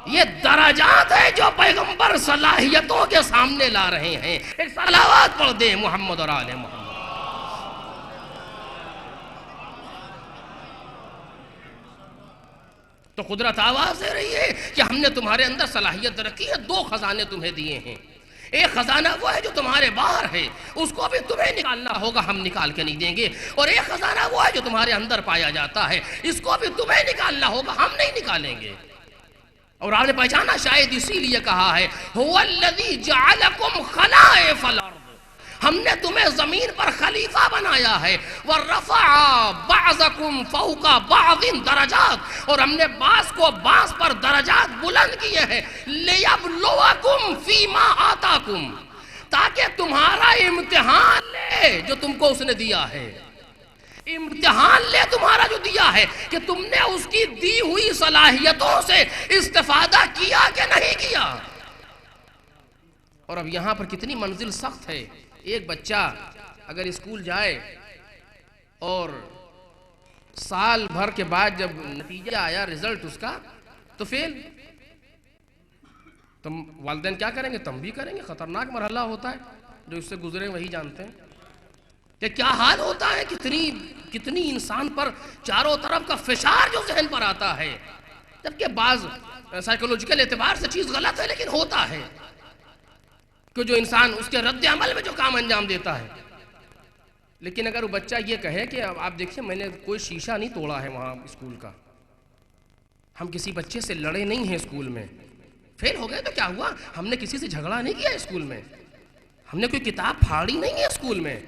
یہ درجات ہے جو پیغمبر صلاحیتوں کے سامنے لا رہے ہیں۔ ایک صلوات پڑھ دیں محمد اور آل محمد۔ تو قدرت آواز دے رہی ہے کہ ہم نے تمہارے اندر صلاحیت رکھی ہے، دو خزانے تمہیں دیے ہیں، ایک خزانہ وہ ہے جو تمہارے باہر ہے، اس کو بھی تمہیں نکالنا ہوگا، ہم نکال کے نہیں دیں گے، اور ایک خزانہ وہ ہے جو تمہارے اندر پایا جاتا ہے، اس کو بھی تمہیں نکالنا ہوگا، ہم نہیں نکالیں گے۔ اور آپ نے پہچانا شاید اسی لیے کہا ہے هو الذی جعلکم خلائف الارض، ہم نے تمہیں زمین پر خلیفہ بنایا ہے، وَرَفَعَ بَعْضَكُمْ فَوْقَ بَعْضٍ درجات، اور ہم نے بعض کو بعض پر درجات بلند کیے ہیں، لِيَبْلُوَكُمْ فِي مَا آتَاكُمْ، تاکہ تمہارا امتحان لے جو تم کو اس نے دیا ہے، امتحان لے تمہارا جو دیا ہے کہ تم نے اس کی دی ہوئی صلاحیتوں سے استفادہ کیا کہ نہیں کیا۔ اور اب یہاں پر کتنی منزل سخت ہے، ایک بچہ اگر اسکول جائے اور سال بھر کے بعد جب نتیجہ آیا رزلٹ اس کا تو فیل، تو والدین کیا کریں گے؟ تنبیہ کریں گے، خطرناک مرحلہ ہوتا ہے، جو اس سے گزرے وہی جانتے ہیں کہ کیا حال ہوتا ہے، کتنی انسان پر چاروں طرف کا فشار جو ذہن پر آتا ہے، جبکہ بعض سائیکولوجیکل اعتبار سے چیز غلط ہے لیکن ہوتا ہے کہ جو انسان اس کے رد عمل میں جو کام انجام دیتا ہے۔ لیکن اگر وہ بچہ یہ کہے کہ آپ دیکھیں میں نے کوئی شیشہ نہیں توڑا ہے وہاں اسکول کا، ہم کسی بچے سے لڑے نہیں ہیں اسکول میں، فیل ہو گئے تو کیا ہوا، ہم نے کسی سے جھگڑا نہیں کیا اسکول میں، ہم نے کوئی کتاب پھاڑی نہیں ہے اسکول میں،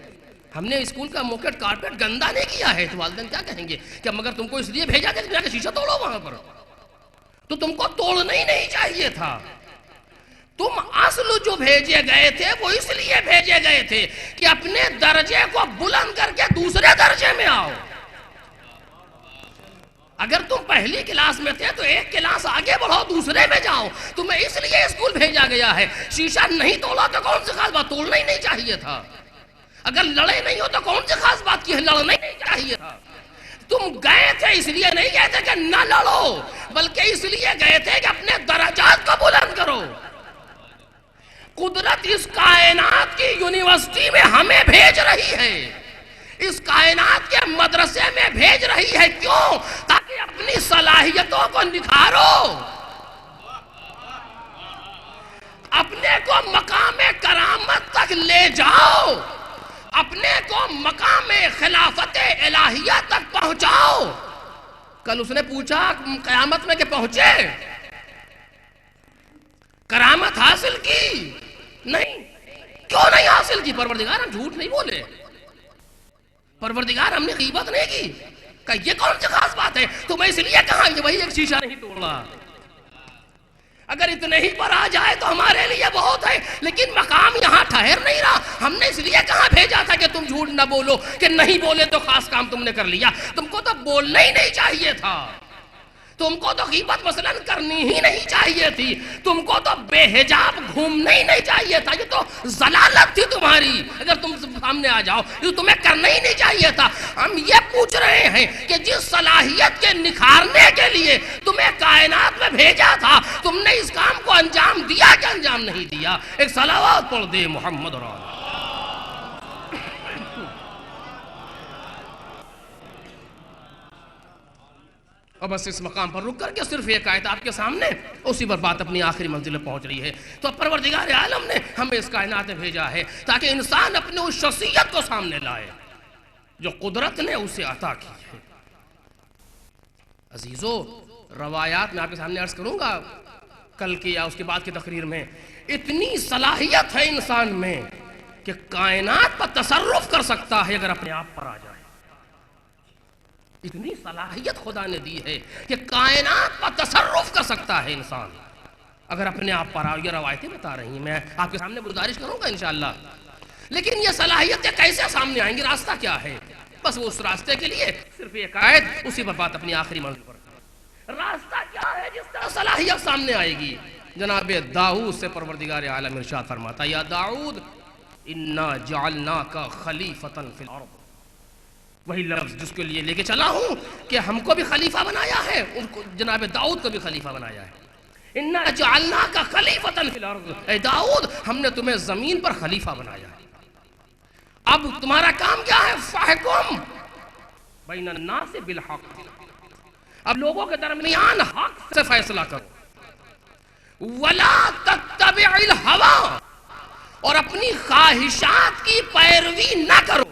ہم نے اسکول کا موکٹ کارپیٹ گندا نہیں کیا ہے، تو والدین کیا کہیں گے کہ مگر تم کو اس لیے بھیجا کہ تم شیشہ توڑو وہاں پر، تو تم کو توڑنا ہی نہیں چاہیے تھا، تم اصل جو بھیجے گئے تھے وہ اس لیے بھیجے گئے تھے کہ اپنے درجے کو بلند کر کے دوسرے درجے میں آؤ۔ اگر تم پہلی کلاس میں تھے تو ایک کلاس آگے بڑھو، دوسرے میں جاؤ، تمہیں اس لیے اسکول بھیجا گیا ہے۔ شیشہ نہیں توڑا تو کون سی خاص بات، توڑنا ہی نہیں چاہیے تھا۔ اگر لڑے نہیں ہو تو کون سی خاص بات کی ہے، لڑنا ہی نہیں چاہیے تھا۔ تم گئے تھے اس لیے نہیں گئے تھے کہ نہ لڑو، بلکہ اس لیے گئے تھے کہ اپنے درجات کو بلند کرو۔ قدرت اس کائنات کی یونیورسٹی میں ہمیں بھیج رہی ہے، اس کائنات کے مدرسے میں بھیج رہی ہے، کیوں؟ تاکہ اپنی صلاحیتوں کو نکھارو، اپنے کو مقام کرامت تک لے جاؤ، اپنے کو مقام خلافت الہیہ تک پہنچاؤ۔ کل اس نے پوچھا قیامت میں کہ پہنچے، کرامت حاصل کی؟ نہیں۔ کیوں نہیں حاصل کی؟ پروردگار ہم جھوٹ نہیں بولے، پروردگار ہم نے غیبت نہیں کی، کہ یہ کون سی خاص بات ہے، تو میں اس لیے کہا کہ وہی ایک شیشہ نہیں توڑا۔ اگر اتنے ہی پر آ جائے تو ہمارے لیے بہت ہے، لیکن مقام یہاں ٹھہر نہیں رہا۔ ہم نے اس لیے کہاں بھیجا تھا کہ تم جھوٹ نہ بولو، کہ نہیں بولے تو خاص کام تم نے کر لیا، تم کو تو بولنا ہی نہیں چاہیے تھا، تم کو تو غیبت مثلاً کرنی ہی نہیں چاہیے تھی، تم کو تو بے حجاب گھومنا ہی نہیں چاہیے تھا، یہ تو ضلالت تھی تمہاری، اگر تم سامنے آ جاؤ یہ تمہیں کرنا ہی نہیں چاہیے تھا۔ ہم یہ پوچھ رہے ہیں کہ جس صلاحیت کے نکھارنے کے لیے تمہیں کائنات میں بھیجا تھا، تم نے اس کام کو انجام دیا کہ انجام نہیں دیا؟ ایک صلوات پڑھ دے محمد اور آل۔ اور بس اس مقام پر رک کر کے صرف ایک آیت آپ کے سامنے، اسی پر بات اپنی آخری منزل میں پہنچ رہی ہے۔ تو پروردگار عالم نے ہمیں اس کائنات میں بھیجا ہے تاکہ انسان اپنے اس شخصیت کو سامنے لائے جو قدرت نے اسے عطا کی ہے۔ عزیزو، روایات میں آپ کے سامنے عرض کروں گا کل کی یا اس کے بعد کی تقریر میں، اتنی صلاحیت ہے انسان میں کہ کائنات پر تصرف کر سکتا ہے اگر اپنے آپ پر آ جائے۔ اتنی صلاحیت خدا نے دی ہے کہ کائنات پر تصرف کر سکتا ہے انسان اگر اپنے آپ پر آ۔ یہ روایتیں بتا رہی ہیں، میں آپ کے سامنے گزارش کروں گا انشاءاللہ۔ لیکن یہ صلاحیتیں کیسے سامنے آئیں گی؟ راستہ کیا ہے؟ بس وہ اس راستے کے لیے صرف ایک آیت، اسی پر بات اپنی آخری منزل پر۔ راستہ کیا ہے جس طرح صلاحیت سامنے آئے گی؟ جناب داؤد سے پروردگار عالم ارشاد فرماتا، یا داؤد انا جعلناک خلیفۃ فی الارض، وہی لفظ جس کے لیے لے کے چلا ہوں کہ ہم کو بھی خلیفہ بنایا ہے، ان کو جناب داؤد کو بھی خلیفہ بنایا ہے۔ انا جعلناک خلیفۃ فی الارض، اے داؤد ہم نے تمہیں زمین پر خلیفہ بنایا ہے۔ اب تمہارا کام کیا ہے؟ فاحکم بین الناس بالحق، اب لوگوں کے درمیان حق سے فیصلہ کرو۔ ولا تتبع الہوی، اور اپنی خواہشات کی پیروی نہ کرو۔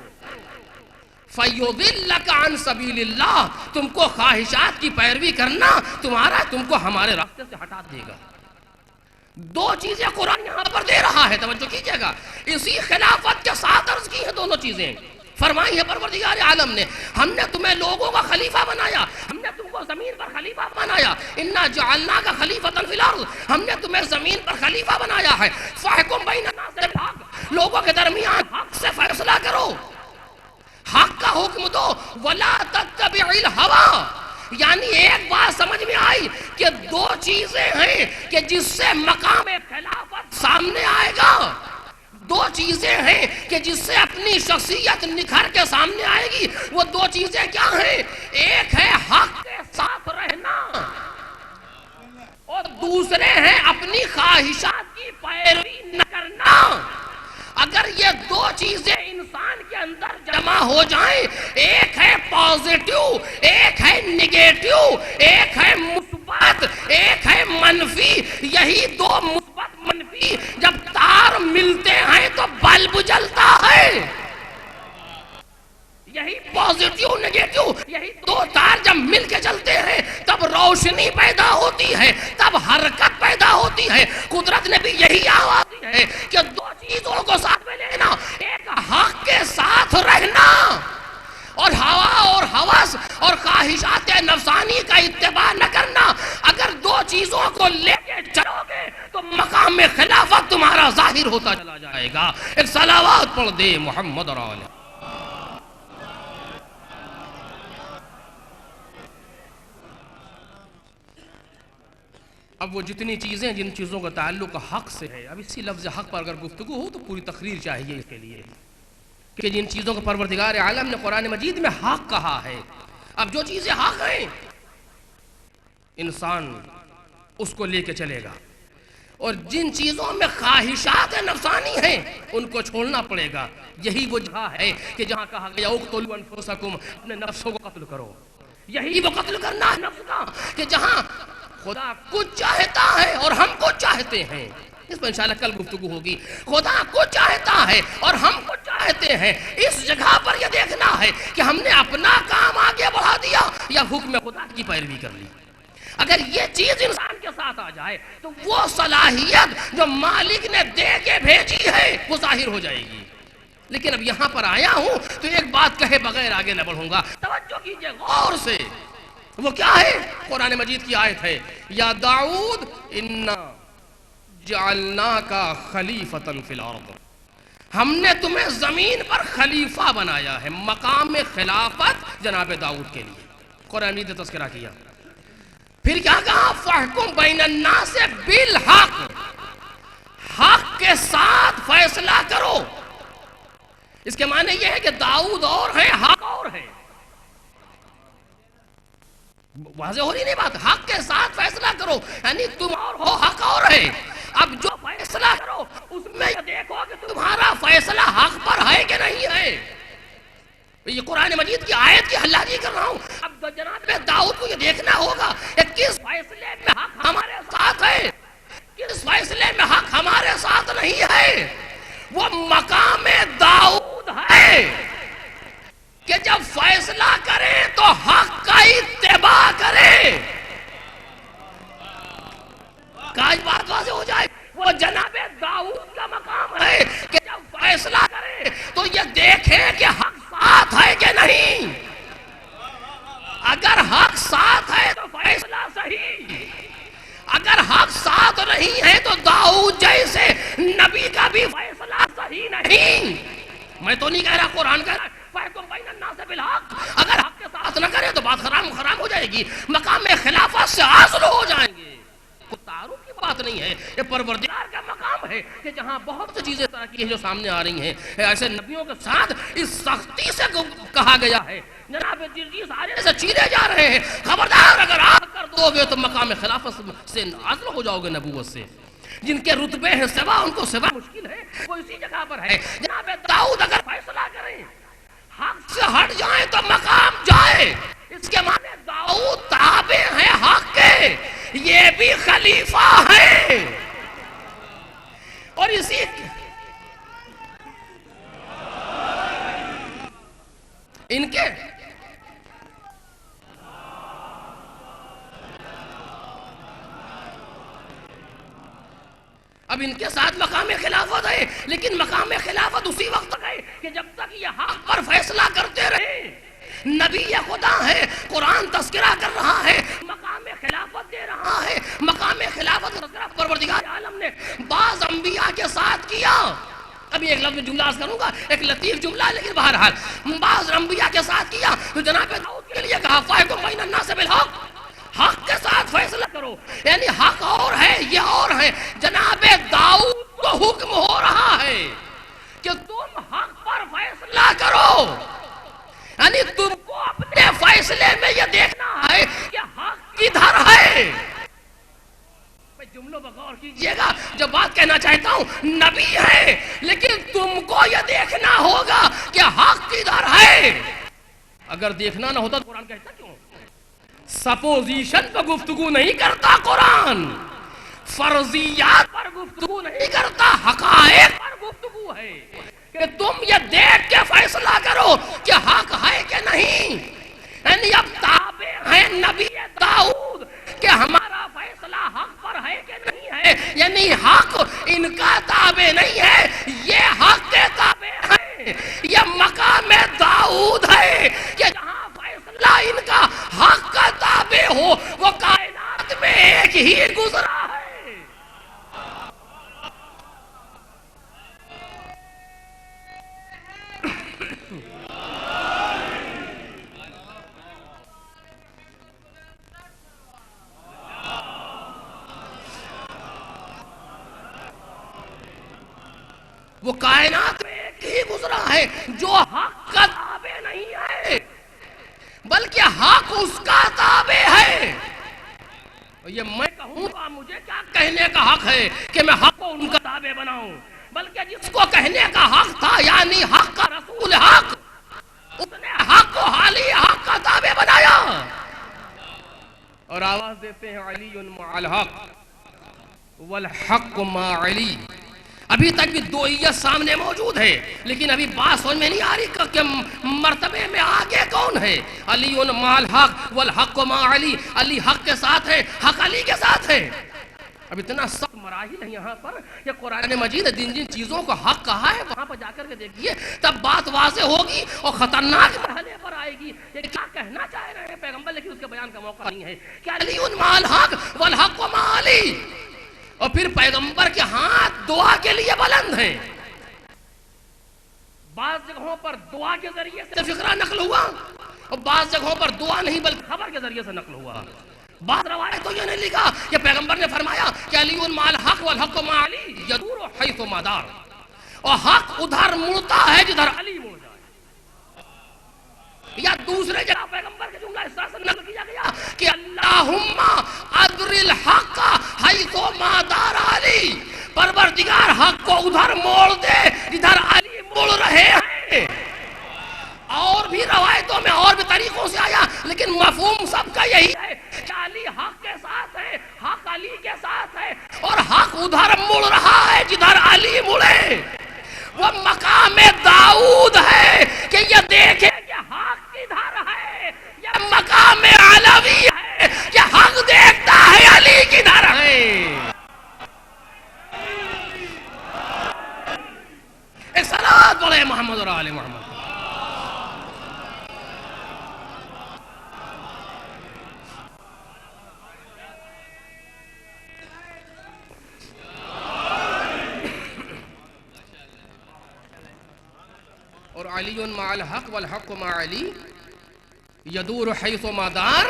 فَيُضِلَّكَ عَنْ سَبِيلِ اللَّهِ، تم کو خواہشات کی پیروی کرنا تم کو ہمارے راستے سے ہٹا دے گا۔ دو چیزیں قرآن یہاں پر دے رہا ہے، توجہ کیجئے گا، اسی خلافت کے ساتھ عرض کی ہیں دونوں چیزیں۔ فرمائی ہے پروردگار عالم نے، ہم نے تمہیں لوگوں کا خلیفہ بنایا، ہم نے تم کو زمین پر خلیفہ بنایا۔ انا جعلناک خلیفۃ فی الارض، ہم نے تمہیں زمین پر خلیفہ بنایا ہے۔ فاحکم بین الناس بالحق، لوگوں کے درمیان حق سے فیصلہ کرو، حق کا حکم دو۔ ولا تتبع الہوی، یعنی ایک بات سمجھ میں آئی کہ دو چیزیں ہیں کہ جس سے مقام خلافت سامنے آئے گا، دو چیزیں ہیں کہ جس سے اپنی شخصیت نکھر کے سامنے آئے گی۔ وہ دو چیزیں کیا ہیں؟ ایک ہے حق کے ساتھ رہنا، اور دوسرے ہیں اپنی خواہشات کی پیروی نہ کرنا۔ اگر یہ دو چیزیں انسان کے اندر جمع ہو جائیں، ایک ہے پازیٹیو، ایک ہے نگیٹیو، ایک ہے مثبت، ایک ہے منفی، یہی دو مثبت منفی جب تار ملتے ہیں تو بلب جلتا ہے۔ یہی پازیٹیو نگیٹیو، یہی دو تار جب مل کے چلتے ہیں تب روشنی پیدا ہوتی ہے، تب حرکت پیدا ہوتی ہے۔ قدرت نے بھی یہی آواز دی ہے کہ دو چیزوں کو ساتھ میں لینا، ایک حق کے ساتھ رہنا اور ہوا اور ہوس اور خواہشات نفسانی کا اتباع نہ کرنا۔ اگر دو چیزوں کو لے کے چلو گے تو مقام میں خلافت تمہارا ظاہر ہوتا چلا جائے گا۔ ایک صلوات پڑھ دے محمد اور آلہ۔ اب وہ جتنی چیزیں جن چیزوں کا تعلق حق سے ہے، اب اسی لفظ حق پر اگر گفتگو ہو تو پوری تقریر چاہیے اس کے لیے کہ جن چیزوں کو پروردگار عالم نے قرآن مجید میں حق کہا ہے، اب جو چیزیں حق ہیں انسان اس کو لے کے چلے گا، اور جن چیزوں میں خواہشات نفسانی ہیں ان کو چھوڑنا پڑے گا۔ یہی وہ جگہ ہے کہ جہاں کہا گیا اقتلوا انفسکم، اپنے نفسوں کو قتل کرو۔ یہی وہ قتل کرنا ہے نفس کا کہ جہاں خدا کچھ چاہتا ہے اور ہم کچھ چاہتے ہیں۔ اس پر انشاءاللہ کل گفتگو ہوگی۔ خدا کچھ چاہتا ہے اور ہم کچھ چاہتے ہیں، اس جگہ پر یہ دیکھنا ہے کہ ہم نے اپنا کام آگے بڑھا دیا یا حکم خدا کی پیروی کر لی۔ اگر یہ چیز انسان کے ساتھ آ جائے تو وہ صلاحیت جو مالک نے دے کے بھیجی ہے وہ ظاہر ہو جائے گی۔ لیکن اب یہاں پر آیا ہوں تو ایک بات کہے بغیر آگے نہ بڑھوں گا، توجہ کیجئے غور سے۔ وہ کیا ہے؟ قرآن مجید کی آیت ہے، یا داؤد انا جعلناک خلیفۃ فی الارض، ہم نے تمہیں زمین پر خلیفہ بنایا ہے۔ مقام خلافت جناب داؤد کے لیے قرآن مجید نے تذکرہ کیا۔ پھر کیا کہا؟ فاحکم بین الناس بالحق، حق کے ساتھ فیصلہ کرو۔ اس کے معنی یہ ہے کہ داؤد اور ہے، حق اور ہے۔ واضح ہو رہی نہیں بات؟ حق کے ساتھ فیصلہ کرو، یعنی تم اور ہو، حق اور ہے۔ اب جو فیصلہ کرو اس میں یہ دیکھو کہ تمہارا فیصلہ حق پر ہے کہ نہیں ہے۔ یہ قرآن مجید کی آیت کی حلالگی کر رہا ہوں۔ اب اب جناب داؤد کو یہ دیکھنا ہوگا کہ کس فیصلے میں حق ہمارے ساتھ ہے، کس فیصلے میں حق ہمارے ساتھ نہیں ہے۔ وہ مقام داؤد ہے کہ جب فیصلہ کرے تو حق کا اتباع کرے۔ کاج بات واضح ہو جائے، وہ جناب داؤد کا مقام ہے کہ جب فیصلہ کرے تو یہ دیکھے کہ حق ساتھ ہے کہ نہیں۔ اگر حق ساتھ ہے تو فیصلہ صحیح، اگر حق ساتھ نہیں ہے تو داؤد جیسے نبی کا بھی فیصلہ صحیح نہیں۔ میں تو نہیں کہہ رہا، قرآن کہہ رہا ہے فَحْكُم بَيْنَ النَّاسِ بِالْحَقِّ۔ اگر حق کے ساتھ نہ کرے تو بات خراب ہو جائے گی، مقام خلافت سے عزل ہو جائیں گے۔ کوئی تعارف کی بات نہیں ہے، یہ پروردگار کا مقام ہے کہ جہاں بہت سی چیزیں طرح کی ہیں جو سامنے آ رہی ہیں، ایسے نبیوں کے ساتھ اس سختی سے کہا گیا ہے جناب جرجیس آنے سے چیرے جا رہے ہیں، خبردار اگر آپ کر دو گے تو مقام خلافت سے عزل ہو جاؤ گے نبوت سے۔ جن کے رتبے ہیں سوا، ان کو سوا مشکل ہے، وہ اسی جگہ پر ہے۔ جناب داؤد اگر فیصلہ کریں، حق سے ہٹ جائیں تو مقام جائے۔ اس کے معنی داؤد تابع ہیں حق کے، یہ بھی خلیفہ ہیں۔ اور اسی ان کے اب ان کے ساتھ مقام خلافت ہے، لیکن مقام خلافت اسی وقت تک ہے کہ جب تک یہ حق پر فیصلہ کرتے رہے۔ نبی خدا ہے، قرآن تذکرہ کر رہا ہے، مقام خلافت دے رہا ہے۔ مقام خلافت تذکرہ پروردگار عالم نے بعض انبیاء کے ساتھ کیا۔ ابھی ایک لفظ جملہ عرض کروں گا، ایک لطیف جملہ ہے لیکن بہرحال بعض انبیاء کے ساتھ کیا تو جناب داؤد کے لیے کہا فَحْكُم بَيْنَ النَّاسِ بِالْحَقِّ۔ حق کے ساتھ فیصلہ کرو، یعنی حق اور ہے، یہ اور ہے۔ جناب داؤد کو حکم ہو رہا ہے کہ تم حق پر فیصلہ کرو، یعنی تم کو اپنے فیصلے میں یہ دیکھنا ہے کہ حق کدھر ہے۔ جملوں پر غور کیجئے گا، جو بات کہنا چاہتا ہوں نبی ہے لیکن تم کو یہ دیکھنا ہوگا کہ حق کدھر ہے۔ اگر دیکھنا نہ ہوتا تو قرآن کہتا کیوں؟ سپوزیشن پر گفتگو نہیں کرتا قرآن، فرضیات پر گفتگو نہیں کرتا، حقائق پر گفتگو ہے کہ تم یہ دیکھ کے فیصلہ کرو کہ حق ہے کہ نہیں۔ یعنی اب تابع ہیں نبی داؤد کہ ہمارا فیصلہ حق پر ہے کہ نہیں ہے، یعنی حق ان کا تابع نہیں ہے، یہ حق کے تابع ہے۔ یہ مقام داؤد ہے کہ جہاں فیصلہ ان کا حق کا تابع ہو، وہ کائنات میں ایک ہی گزرا ہے۔ وہ کائنات میں ایک ہی گزرا ہے جو حق کا تابع نہیں ہے بلکہ حق اس کا تابع ہے۔ یہ میں کہوں گا مجھے کیا کہنے کا حق ہے کہ میں حق کو ان کا تابع بناؤں، بلکہ جس کو کہنے کا حق تھا یعنی حق کا رسول حق، اس نے حق کو حالی حق کا تابع بنایا۔ اور آواز دیتے ہیں علی مع الحق والحق مع علی۔ ابھی تک بھی دوئیت سامنے موجود ہے لیکن ابھی بات سمجھ میں نہیں آ رہی کہ مرتبے میں آگے کون ہے۔ علی مع الحق والحق مع علی، علی حق کے ساتھ ہے، حق علی کے ساتھ ہے۔ اب اتنا سخت مراحل ہے یہاں پر کہ قرآن مجید جن جن چیزوں کو حق کہا ہے وہاں پر جا کر کے دیکھیے تب بات واضح ہوگی اور خطرناک مرحلے پر آئے گی۔ یہ کیا کہنا چاہ رہے ہیں پیغمبر، لیکن اس کے بیان کا موقع نہیں ہے کہ علی مع الحق والحق مع علی۔ اور پھر پیغمبر کے ہاتھ دعا کے لیے بلند ہیں۔ بعض جگہوں پر دعا کے ذریعے سے فقرہ نقل ہوا اور بعض جگہوں پر دعا نہیں بلکہ خبر کے ذریعے سے نقل ہوا۔ بعض روایت تو یہ نہیں لکھا کہ پیغمبر نے فرمایا کہ علی مع الحق والحق مع علی یدور حیث ما دار، اور حق ادھر مڑتا ہے جدھر علی مڑ جائے۔ یا دوسرے جگہ پیغمبر کے جملہ اس طرح سے نقل کیا گیا کہ اللہم ادر الحق حیث ما دار علی، پروردگار حق کو ادھر موڑ دے جدھر علی مڑ رہے ہیں۔ اور بھی روایتوں میں اور بھی طریقوں سے آیا لیکن مفہوم سب کا یہی ہے کہ علی حق کے ساتھ ہے، حق علی کے ساتھ ہے، اور حق ادھر مڑ رہا ہے جدھر علی مڑے۔ وہ مقام داؤد ہے کہ یہ دیکھے کہ حق کدھر ہے، یہ مقام علوی ہے کہ حق دیکھتا ہے علی کدھر ہے۔ ایک صلوات پڑھے محمد اور آل محمد۔ اور علی مع الحق والحق مع علی یدور حیث ما دار،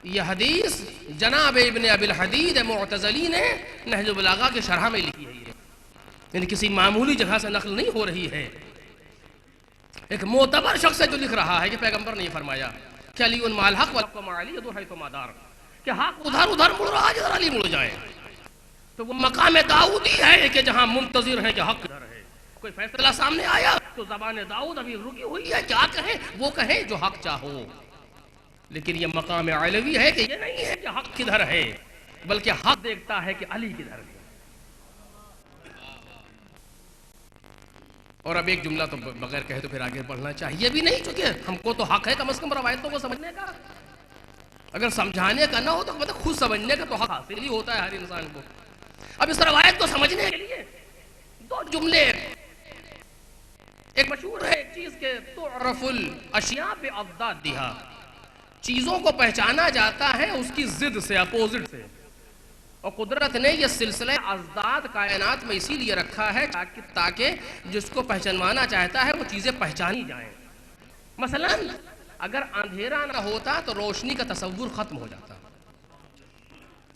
یہ حدیث جناب ابن ابی الحدید معتزلی نے نہج البلاغہ کے شرح میں لکھی ہے، یعنی کسی معمولی جگہ سے نقل نہیں ہو رہی ہے، ایک معتبر شخص ہے جو لکھ رہا ہے کہ پیغمبر نے یہ فرمایا کہ علی مع الحق والحق مع علی یدور حیث ما دار، کہ حق ادھر مڑ رہا ہے جدھر علی مڑ جائے۔ تو وہ مقام داؤدی ہے کہ جہاں منتظر ہے کہ حق کدھر ہے، کوئی فیصلہ سامنے آیا تو زبان داؤد ابھی رکی ہوئی ہے، کیا کہیں وہ کہیں جو حق چاہو۔ لیکن یہ مقام علوی ہے کہ یہ نہیں ہے کہ حق کدھر ہے، بلکہ حق دیکھتا ہے کہ علی کدھر ہے۔ اور اب ایک جملہ تو بغیر کہے تو پھر آگے بڑھنا چاہیے بھی نہیں، چونکہ ہم کو تو حق ہے کم از کم روایتوں کو سمجھنے کا، اگر سمجھانے کا نہ ہو تو مطلب خود سمجھنے کا تو حق حاصل ہی ہوتا ہے ہر انسان کو۔ اب اس روایت کو سمجھنے کے لیے دو جملے، ایک مشہور ہے ایک چیز کے تعرف الاشیاء باضدادها، چیزوں کو پہچانا جاتا ہے اس کی ضد سے، اپوزٹ سے، اور قدرت نے یہ سلسلہ اضداد کائنات میں اسی لیے رکھا ہے تاکہ جس کو پہچانوانا چاہتا ہے وہ چیزیں پہچانی جائیں۔ مثلا اگر اندھیرا نہ ہوتا تو روشنی کا تصور ختم ہو جاتا،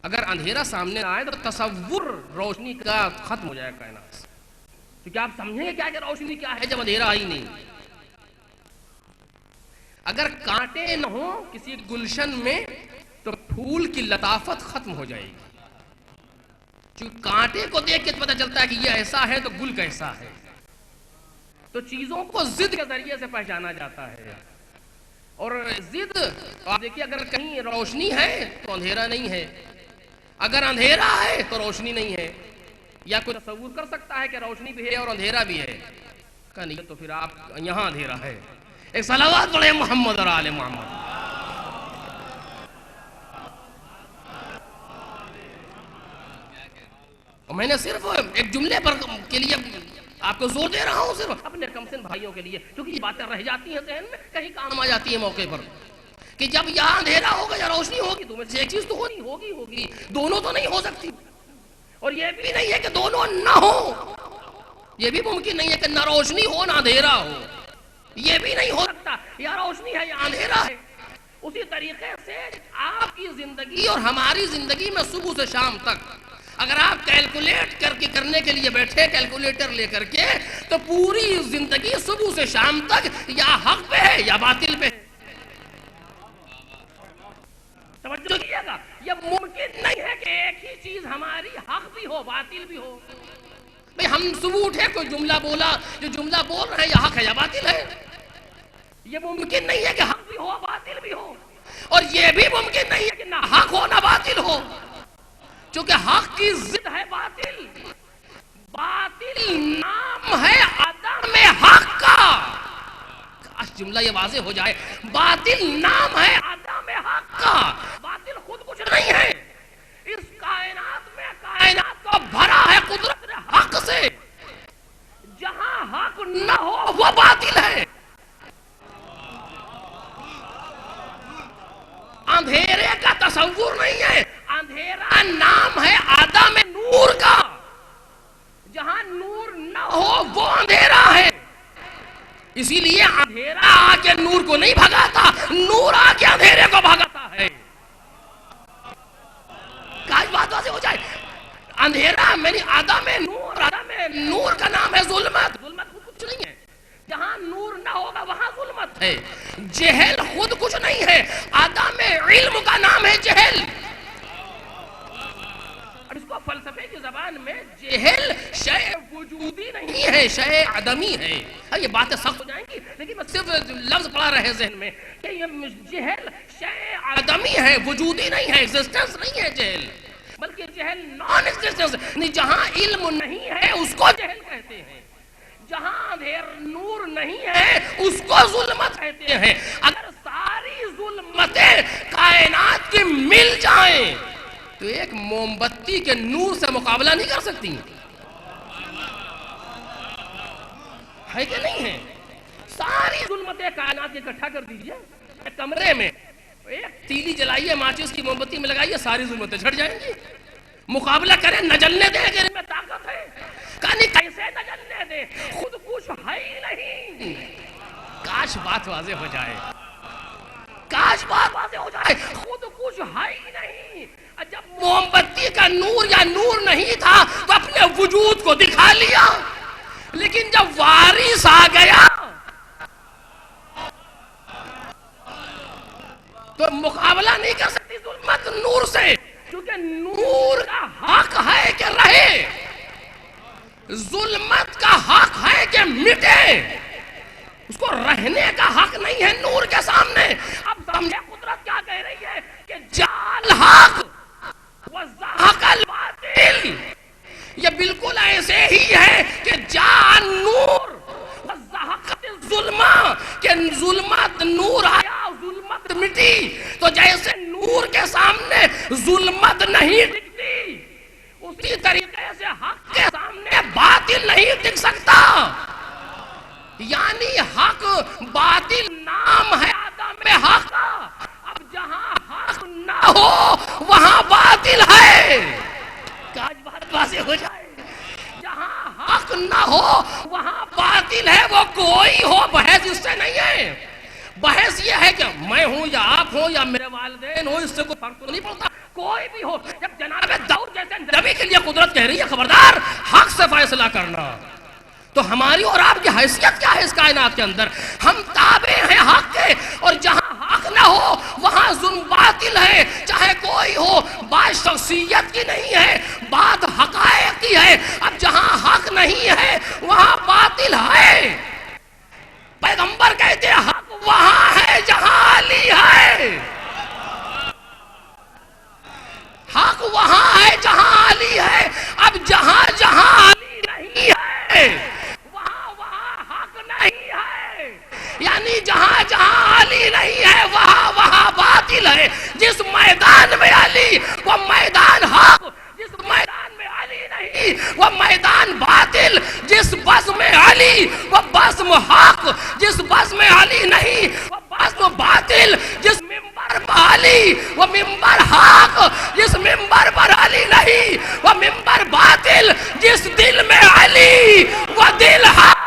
اگر اندھیرا سامنے آئے تو تصور روشنی کا ختم ہو جائے کائنات سے، کیونکہ آپ سمجھیں گے کیا کہ روشنی کیا ہے جب اندھیرا ہی نہیں۔ اگر کانٹے نہ ہوں کسی گلشن میں تو پھول کی لطافت ختم ہو جائے گی، چونکہ کانٹے کو دیکھ کے پتہ چلتا ہے کہ یہ ایسا ہے تو گل کیسا ہے۔ تو چیزوں کو ضد کے ذریعے سے پہچانا جاتا ہے، اور ضد آپ دیکھیے اگر کہیں روشنی ہے تو اندھیرا نہیں ہے، اگر اندھیرا ہے تو روشنی نہیں ہے۔ یا کوئی تصور کر سکتا ہے کہ روشنی بھی ہے اور اندھیرا بھی ہے؟ کہ نہیں، تو پھر آپ یہاں اندھیرا ہے۔ ایک صلوات پڑھیں محمد اور آل محمد۔ اور میں نے صرف ایک جملے پر کے لیے آپ کو زور دے رہا ہوں، صرف اپنے کمسن بھائیوں کے لیے، کیونکہ یہ باتیں رہ جاتی ہیں ذہن میں، کہیں کام آ جاتی ہیں موقع پر، کہ جب یہاں اندھیرا ہوگا یا روشنی ہوگی تو میں سے ایک چیز تو ہوگی، دونوں تو نہیں ہو سکتی۔ اور یہ بھی نہیں ہے کہ دونوں نہ ہو، یہ بھی ممکن نہیں ہے کہ نہ روشنی ہو نہ اندھیرا ہو، یہ بھی نہیں ہو سکتا، یا روشنی ہے یا اندھیرا ہے۔ اسی طریقے سے آپ کی زندگی اور ہماری زندگی میں صبح سے شام تک اگر آپ کیلکولیٹ کرنے کے لیے بیٹھے کیلکولیٹر لے کر کے، تو پوری زندگی صبح سے شام تک یا حق پہ ہے یا باطل پہ ہے۔ توجہ کیجیے گا، یہ ممکن نہیں ہے کہ ایک ہی چیز ہماری حق بھی ہو باطل بھی ہو۔ بھئی ہم صبح اٹھے کوئی جملہ بولا، جو جملہ بول رہے ہیں یا حق ہے یا باطل ہے، یہ ممکن نہیں ہے کہ حق بھی ہو باطل بھی ہو، اور یہ بھی ممکن نہیں ہے کہ نہ حق ہو نہ باطل ہو، چونکہ حق کی ضد ہے باطل، باطل نام ہے عدم حق کا۔ کاش جملہ یہ واضح ہو جائے، باطل نام ہے عدم حق کا، باطل خود کچھ نہیں ہے، اس کائنات میں کائنات کو بھرا ہے قدرت حق سے، جہاں حق نہ ہو وہ باطل ہے۔ اندھیرے کا تصور نہیں ہے، اندھیرا نام ہے عدم نور کا، جہاں نور نہ ہو وہ اندھیرا ہے۔ اسی لیے اندھیرا آ کے نور کو نہیں بھگاتا، نور آ کے اندھیرے کو بھگاتا ہے۔ کاش بات واضح ہو جائے، اندھیرا یعنی عدم نور کا نام ہے ظلمت، ظلمت خود کچھ نہیں ہے، جہاں نور نہ ہوگا وہاں ظلمت ہے۔ جہل خود کچھ نہیں ہے، عدم علم کا نام ہے جہل، اور اس کو فلسفے کی زبان میں جہل شے وجودی نہیں ہے، شے عدمی ہے. یہ باتیں سخت ہو جائیں گی لیکن میں صرف لفظ پڑا رہے ذہن میں کہ یہ جہل شے عدمی ہے، وجودی نہیں ہے، ایگزسٹنس نہیں ہے جہل، بلکہ جہل نان ایگزسٹنس. جہاں علم نہیں ہے اس کو جہل کہتے ہیں، جہاں نور نہیں ہے اس کو ظلمت کہتے ہیں. اگر ساری ظلمتیں کائنات کی مل جائیں تو ایک موم بتی کے نور سے مقابلہ نہیں کر سکتی، ہے کہ نہیں ہے؟ ساری ظلمتیں کائنات کے اکٹھا کر دیجئے ایک کمرے میں، ایک تیلی جلائیے، ماچس کی موم بتی میں لگائیے، ساری ظلمتیں جھٹ جائیں گی. مقابلہ کریں، نہ جلنے دیں کہ ان میں طاقت ہے. کہانی کیسے نہ جلنے دیں، خود کچھ ہے ہی نہیں. کاش بات واضح ہو جائے، کاش بات واضح ہو جائے، خود کچھ ہے ہی نہیں. جب موم بتی کا نور یا نور نہیں تھا تو اپنے وجود کو دکھا لیا، لیکن جب وارث آ گیا تو مقابلہ نہیں کر سکتی ظلمت نور سے، کیونکہ نور کا حق ہے کہ رہے، ظلمت کا حق ہے کہ مٹے، اس کو رہنے کا حق نہیں ہے نور کے سامنے. اب سمجھے قدرت کیا کہہ رہی ہے کہ جال حق وزحق الباطل. یہ بالکل ایسے ہی ہے کہ جان نور وزحقت الظلمہ، کہ ظلمت نور آیا، ظلمت مٹی. تو جیسے نور کے سامنے ظلمت نہیں دکھتی، اسی طریقے سے حق کے سامنے باطل نہیں دکھ سکتا. یعنی حق باطل نام ہے آدم حق. اب جہاں حق نہ ہو وہاں باطل ہے. کاش بات واضح ہو جائے، جہاں حق نہ ہو وہاں باطل ہے. وہ کوئی ہو، بحث اس سے نہیں ہے. بحث یہ ہے کہ میں ہوں یا آپ ہوں یا میرے والدین ہوں، اس سے کوئی فرق تو نہیں پڑتا، کوئی بھی ہو. جب جناب داؤد جیسے نبی کے لیے قدرت کہہ رہی ہے خبردار حق سے فیصلہ کرنا، تو ہماری اور آپ کی حیثیت کیا ہے اس کائنات کے اندر؟ ہم تابع ہیں حق کے، اور جہاں حق نہ ہو وہاں ظلم باطل ہے، چاہے کوئی ہو. بات شخصیت کی نہیں ہے، بات حقائق کی ہے. اب جہاں حق نہیں ہے وہاں باطل ہے. پیغمبر کہتے ہیں حق وہاں ہے جہاں علی ہے، حق وہاں ہے جہاں علی ہے. اب جہاں جہاں علی نہیں ہے وہاں وہاں حق نہیں ہے. یعنی جہاں جہاں علی نہیں ہے وہاں وہاں باطل ہے. جس میدان میں علی وہ میدان حق، جس میدان میں علی نہیں وہ میدان باطل. جس بزم میں علی وہ بزم حق، جس بزم میں علی نہیں وہ بزم باطل. جس ممبر پر علی وہ ممبر حق، جس ممبر پر علی نہیں وہ ممبر باطل. جس دل میں علی وہ دل حق.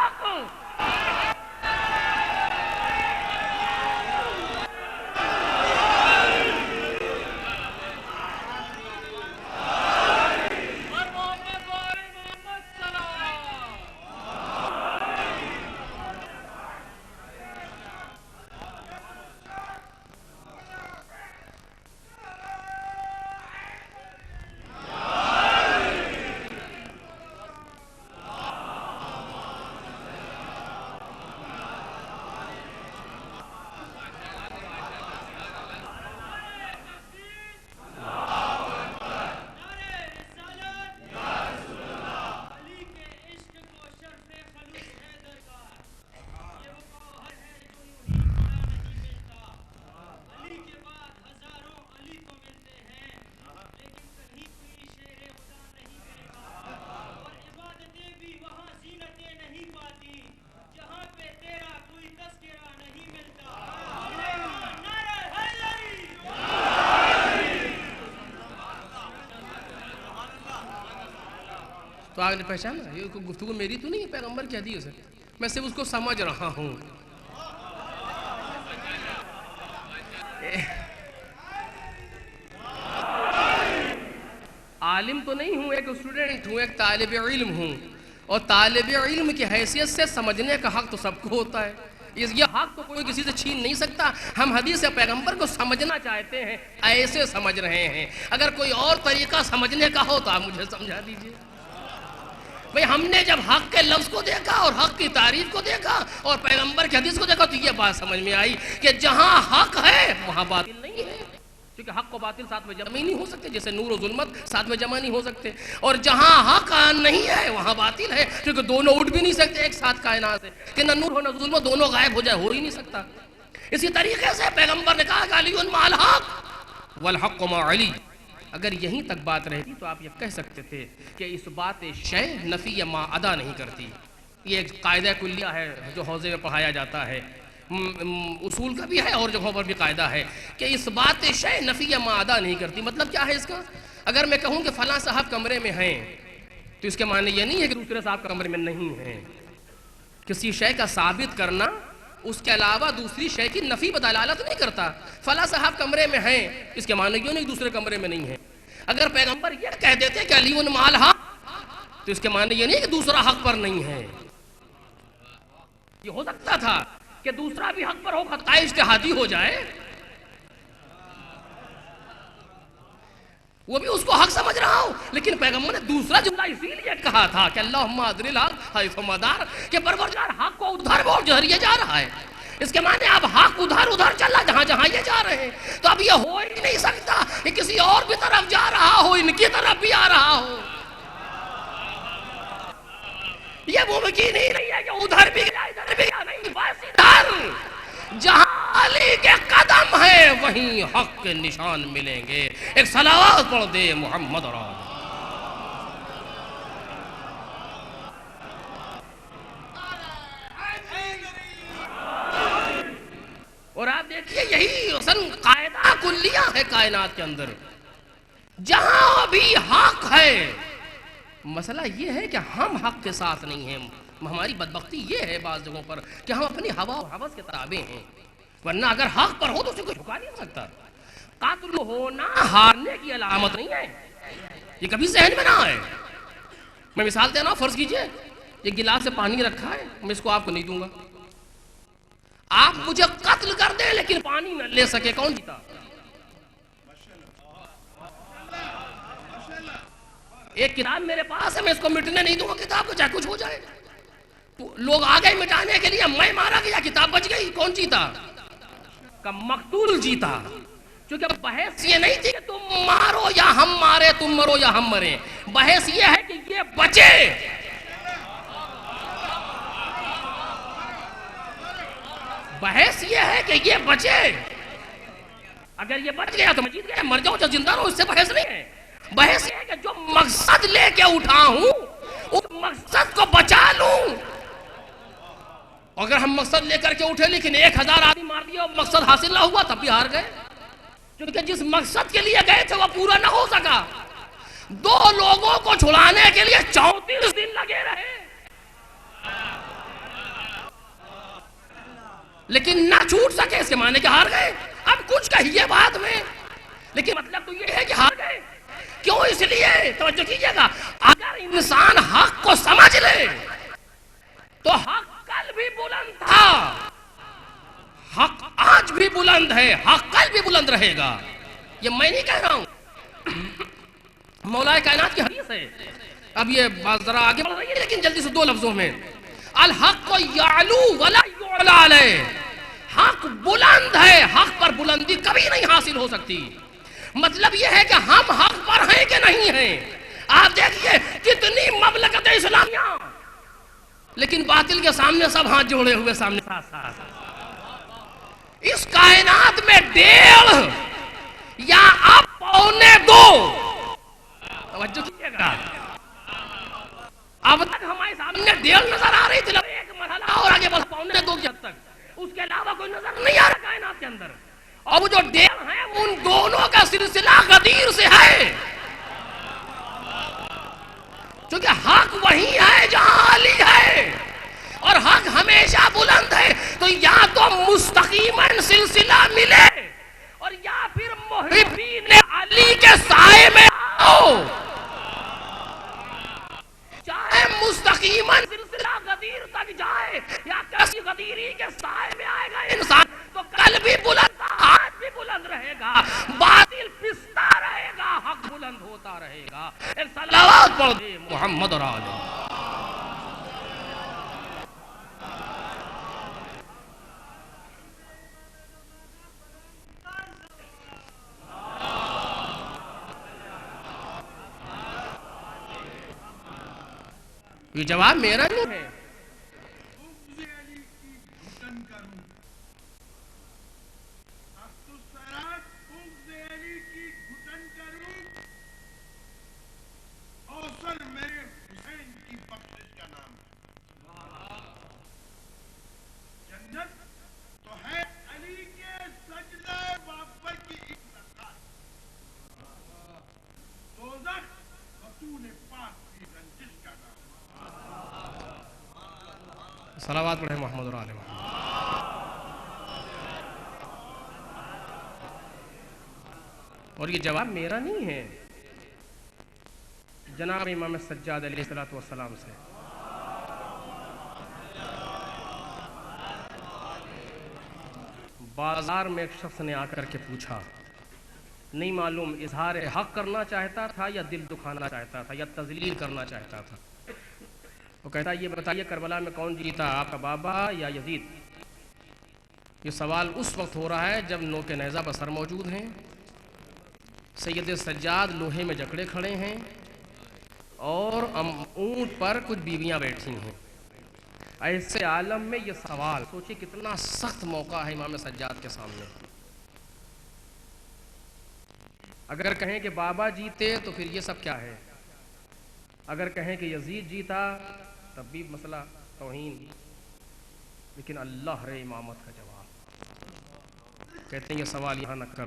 تو آپ نے پہچانا یہ گفتگو میری تو نہیں ہے، پیغمبر کی حدیث ہے. میں صرف اس کو سمجھ رہا ہوں. عالم تو نہیں ہوں، ایک اسٹوڈنٹ ہوں، ایک طالب علم ہوں، اور طالب علم کی حیثیت سے سمجھنے کا حق تو سب کو ہوتا ہے. یہ حق تو کوئی کسی سے چھین نہیں سکتا. ہم حدیث پیغمبر کو سمجھنا چاہتے ہیں, ایسے سمجھ رہے ہیں. اگر کوئی اور طریقہ سمجھنے کا ہو تو آپ مجھے سمجھا دیجئے. بھئی ہم نے جب حق کے لفظ کو دیکھا اور حق کی تعریف کو دیکھا اور پیغمبر کی حدیث کو دیکھا تو یہ بات سمجھ میں آئی کہ جہاں حق ہے وہاں باطل نہیں ہے. کیونکہ حق و باطل ساتھ میں جمع ہی نہیں ہو سکتے, جیسے نور و ظلمت ساتھ میں جمع نہیں ہو سکتے. اور جہاں حق نہیں ہے وہاں باطل ہے, کیونکہ دونوں اٹھ بھی نہیں سکتے ایک ساتھ کائنات سے, کہ نہ نور ہو نہ ظلمت, دونوں غائب ہو جائے, ہو ہی نہیں سکتا. اسی طریقے سے پیغمبر نے کہا کہ علی مع الحق والحق مع علی. اگر یہیں تک بات رہتی تو آپ یہ کہہ سکتے تھے کہ اس بات شے نفی ما ادا نہیں کرتی. یہ ایک قاعدہ کلیہ ہے جو حوزے میں پڑھایا جاتا ہے, اصول کا بھی ہے اور جگہوں پر بھی قاعدہ ہے کہ اس بات شے نفی ما ادا نہیں کرتی. مطلب کیا ہے اس کا؟ اگر میں کہوں کہ فلاں صاحب کمرے میں ہیں تو اس کے معنی یہ نہیں ہے کہ دوسرے صاحب کمرے میں نہیں ہیں. کسی شے کا ثابت کرنا اس کے علاوہ دوسری شے کی نفی بدلالت نہیں کرتا. فلاں صاحب کمرے میں ہیں اس کے معنی یہ نہیں دوسرے کمرے میں نہیں ہیں. اگر پیغمبر یہ کہہ دیتے کہ علی مع الحق تو اس کے معنی یہ نہیں کہ دوسرا حق پر نہیں ہے. یہ ہو سکتا تھا کہ دوسرا بھی حق پر ہو, خطا اجتہادی ہو جائے, وہ بھی اس کو حق سمجھ رہا ہو, لیکن پیغمبر نے دوسرا جملہ اسی لیے کہا تھا کہ اللہم ادر الحق حیث مدار, کہ پروردگار حق کو ادھر بول جدھر یہ جا رہا ہے. اس کے معنی اب حق ادھر ادھر چلا جہاں جہاں یہ جا رہے ہیں. تو اب یہ ہو ہی نہیں سکتا کہ کسی اور بھی طرف جا رہا ہو, ان کی طرف بھی آ رہا ہو. یہ ممکن ہی نہیں ہے کہ ادھر بھی گیا ادھر بھی گیا, نہیں, بس ادھر جہاں علی کے قدم ہیں وہیں حق کے نشان ملیں گے. ایک صلوات پڑھ دے محمد را. اور آپ دیکھیے یہی اصل قاعدہ کلیہ ہے کائنات کے اندر, جہاں بھی حق ہے. مسئلہ یہ ہے کہ ہم حق کے ساتھ نہیں ہیں. ہماری بدبختی یہ ہے بعض جگہوں پر کہ ہم اپنی ہوا و ہوس کے تابع ہیں, ورنہ اگر حق پر ہو تو اسے کوئی جھکا نہیں سکتا. قاتل ہونا ہارنے کی علامت نہیں ہے, یہ کبھی ذہن میں نہ آئے. میں مثال دینا, فرض کیجئے یہ گلاس سے پانی رکھا ہے, میں اس کو آپ کو نہیں دوں گا. آپ مجھے قتل کر دیں لیکن پانی نہ لے سکے, کون جیتا؟ ایک کتاب میرے پاس ہے, میں اس کو مٹنے نہیں دوں گا کتاب کو, چاہے کچھ ہو جائے. لوگ آ گئے مٹانے کے لیے, میں مارا گیا, کتاب بچ گئی, کون جیتا؟ کہ مقتول جیتا. کیونکہ بحث یہ نہیں تھی کہ تم مارو یا ہم مارے, تم مرو یا ہم مریں. بحث یہ ہے کہ یہ بچے. بحث یہ ہے کہ یہ بچے. اگر یہ بچ گیا تو میں جیت گیا, مر جاؤ جو زندہ رہو, اس سے بحث نہیں ہے. بحث یہ ہے کہ جو مقصد لے کے اٹھا ہوں اس مقصد کو بچا لوں. اگر ہم مقصد لے کر کے اٹھے لیکن 1000 آدمی مار دیا اور مقصد حاصل نہ ہوا تب بھی ہار گئے, کیونکہ جس مقصد کے لیے گئے تھے وہ پورا نہ ہو سکا. 2 لوگوں کو چھڑانے کے لیے 34 دن لگے رہے لیکن نہ چھوٹ سکے, اس کے معنی کہ ہار گئے. اب کچھ کہیے بعد میں, لیکن مطلب تو یہ ہے کہ ہار گئے. کیوں؟ اس لیے توجہ کیجئے گا, اگر انسان حق کو سمجھ لے تو حق کل بھی بلند تھا, حق آج بھی بلند ہے, حق کل بھی بلند رہے گا. یہ میں نہیں کہہ رہا ہوں, مولا کائنات کی حدیث ہے. اب یہ بات ذرا آگے بڑھ رہی ہے لیکن جلدی سے 2 لفظوں میں, الحق یعلو ولا یعلی علیہ. حق بلند ہے, حق پر بلندی کبھی نہیں حاصل ہو سکتی. مطلب یہ ہے کہ ہم حق پر ہیں کہ نہیں ہیں. آپ دیکھیے کتنی مملکت اسلامیہ, لیکن باطل کے سامنے سب ہاتھ جوڑے ہوئے سامنے ساتھ ساتھ. اس کائنات میں 1.5 یا اب 1.25, توجہ کیجئے گا, اب تک ہمارے سامنے 1.5 نظر آ رہی تھی, ایک مرحلہ اور آگے بس 1.25 کی حد تک, اس کے علاوہ کوئی نظر نہیں آ رہا کائنات کے اندر. اور وہ جو 1.5 ہیں ان دونوں کا سلسلہ غدیر سے ہے, کیونکہ حق وہی ہے جہاں علی ہے اور حق ہمیشہ بلند ہے. تو یا تو مستقیماً سلسلہ ملے اور یا پھر محبین علی کے سائے میں آؤ. چاہے مستقیماً سلسلہ غدیر تک جائے یا کسی غدیری کے سائے پڑھ دے محمد اور آل یہ جواب میرا نہیں ہے. صلوات پڑھیں محمد اور آل محمد. اور یہ جواب میرا نہیں ہے، جناب امام سجاد علیہ السلام سے. بازار میں ایک شخص نے آ کر کے پوچھا، نہیں معلوم اظہار حق کرنا چاہتا تھا یا دل دکھانا چاہتا تھا یا تذلیل کرنا چاہتا تھا. وہ کہتا یہ بتائیے کربلا میں کون جیتا، آپ کا بابا یا یزید؟ یہ سوال اس وقت ہو رہا ہے جب نوک نیزہ بسر موجود ہیں، سید سجاد لوہے میں جکڑے کھڑے ہیں اور اونٹ پر کچھ بیویاں بیٹھی ہیں. ایسے عالم میں یہ سوال سوچیں کتنا سخت موقع ہے امام سجاد کے سامنے. اگر کہیں کہ بابا جیتے تو پھر یہ سب کیا ہے، اگر کہیں کہ یزید جیتا تب بھی مسئلہ توہین. لیکن اللہ رے امامت کا جواب کہتے ہیں یہ سوال یہاں نہ کر،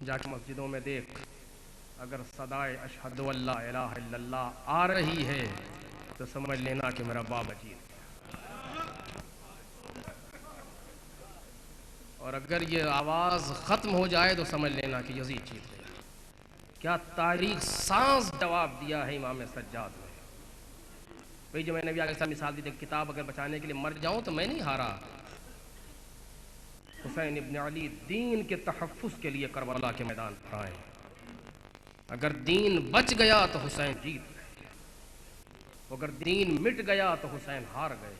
جا کے مسجدوں میں دیکھ، اگر صدائے اشہد ان لا الہ الا اللہ آ رہی ہے تو سمجھ لینا کہ میرا بابا جیت. اور اگر یہ آواز ختم ہو جائے تو سمجھ لینا کہ یزید جیت گیا. کیا تاریخ ساز جواب دیا ہے امام سجاد نے. بھئی جو میں نے بھی آگے مثال دی تھی، کتاب اگر بچانے کے لیے مر جاؤں تو میں نہیں ہارا. حسین ابن علی دین کے تحفظ کے لیے کربلا کے میدان پر آئے. اگر دین بچ گیا تو حسین جیت گئے، اگر دین مٹ گیا تو حسین ہار گئے.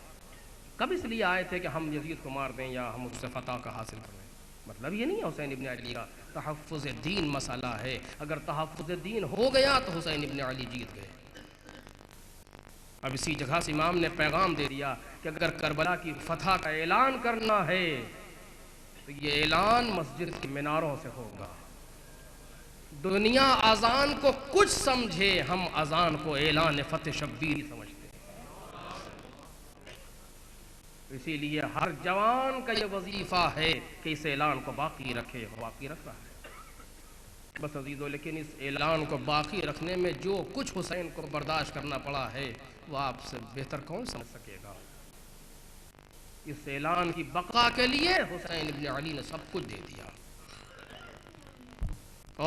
کب اس لیے آئے تھے کہ ہم یزید کو مار دیں یا ہم اس سے فتح کا حاصل کریں؟ مطلب یہ نہیں ہے حسین ابن علی کا تحفظ دین مسئلہ ہے. اگر تحفظ دین ہو گیا تو حسین ابن علی جیت گئے. اب اسی جگہ سے امام نے پیغام دے دیا کہ اگر کربلا کی فتح کا اعلان کرنا ہے تو یہ اعلان مسجد کے میناروں سے ہوگا. دنیا اذان کو کچھ سمجھے، ہم اذان کو اعلان فتح شبیر سمجھتے ہیں. اسی لیے ہر جوان کا یہ وظیفہ ہے کہ اس اعلان کو باقی رکھے. باقی رکھ رہا ہے بس عزیزو. لیکن اس اعلان کو باقی رکھنے میں جو کچھ حسین کو برداشت کرنا پڑا ہے وہ آپ سے بہتر کون سمجھ سکے گا. اس اعلان کی بقا کے لیے حسین ابن علی نے سب کچھ دے دیا.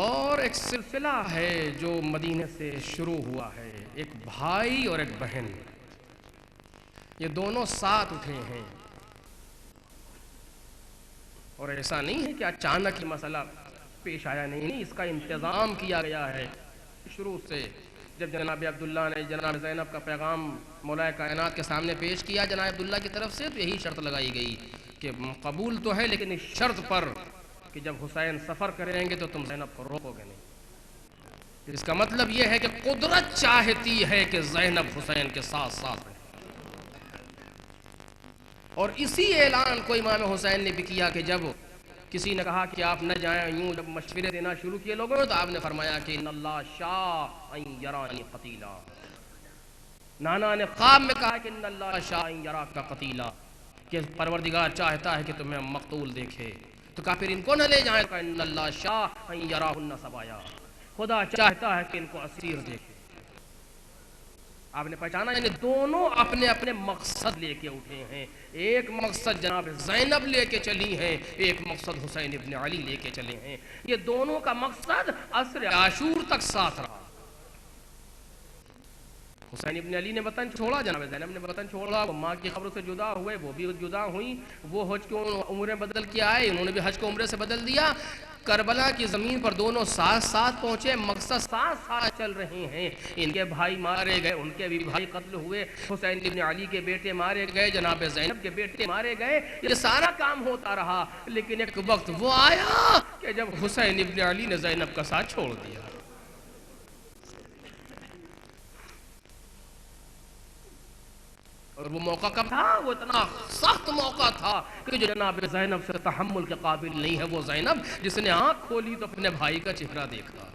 اور ایک سلسلہ ہے جو مدینے سے شروع ہوا ہے، ایک بھائی اور ایک بہن، یہ دونوں ساتھ اٹھے ہیں. اور ایسا نہیں ہے کہ اچانک یہ مسئلہ پیش آیا، نہیں، اس کا انتظام کیا گیا ہے شروع سے. جب جناب عبداللہ نے جناب زینب کا پیغام مولا کائنات کے سامنے پیش کیا جناب عبداللہ کی طرف سے، تو یہی شرط لگائی گئی کہ قبول تو ہے لیکن اس شرط پر کہ جب حسین سفر کریں گے تو تم زینب کو روکو گے نہیں. اس کا مطلب یہ ہے کہ قدرت چاہتی ہے کہ زینب حسین کے ساتھ ساتھ رہے. اور اسی اعلان کو امام حسین نے بھی کیا کہ جب کسی نے کہا کہ آپ نہ جائیں، یوں جب مشورے دینا شروع کیے لوگوں تو آپ نے فرمایا کہ ان اللہ شاء ان یرانی قتیلا. نانا نے خواب میں کہا کہ ان اللہ شاء ان یراک قتیلا، کہ پروردگار چاہتا ہے کہ تمہیں مقتول دیکھے. تو کہا پھر ان کو نہ لے جائیں. کہ ان اللہ شاء ان یراہن سبایا، خدا چاہتا ہے کہ ان کو اسیر دیکھے. آپ نے پہچانا، یعنی دونوں اپنے اپنے مقصد لے کے اٹھے ہیں. ایک مقصد جناب زینب لے کے چلی ہیں، ایک مقصد حسین ابن علی لے کے چلے ہیں. یہ دونوں کا مقصد عصر عاشور تک ساتھ رہا. حسین ابن علی نے وطن چھوڑا، جناب زینب نے وطن چھوڑا، وہ ماں کی خبروں سے جدا ہوئے، وہ بھی جدا ہوئیں. وہ حج کو عمریں بدل کے آئے، انہوں نے بھی حج کو عمرے سے بدل دیا. کربلا کی زمین پر دونوں ساتھ ساتھ پہنچے، مقصد ساتھ ساتھ چل رہے ہیں. ان کے بھائی مارے گئے، ان کے بھی بھائی قتل ہوئے، حسین ابن علی کے بیٹے مارے گئے، جناب زینب کے بیٹے مارے گئے، یہ سارا کام ہوتا رہا. لیکن ایک وقت وہ آیا کہ جب حسین ابن علی نے زینب کا ساتھ چھوڑ دیا. اور وہ موقع کب تھا؟ وہ اتنا سخت موقع تھا کہ جو جناب زینب سے تحمل کے قابل نہیں ہے وہ زینب جس نے آنکھ کھولی تو اپنے بھائی کا چہرہ دیکھا.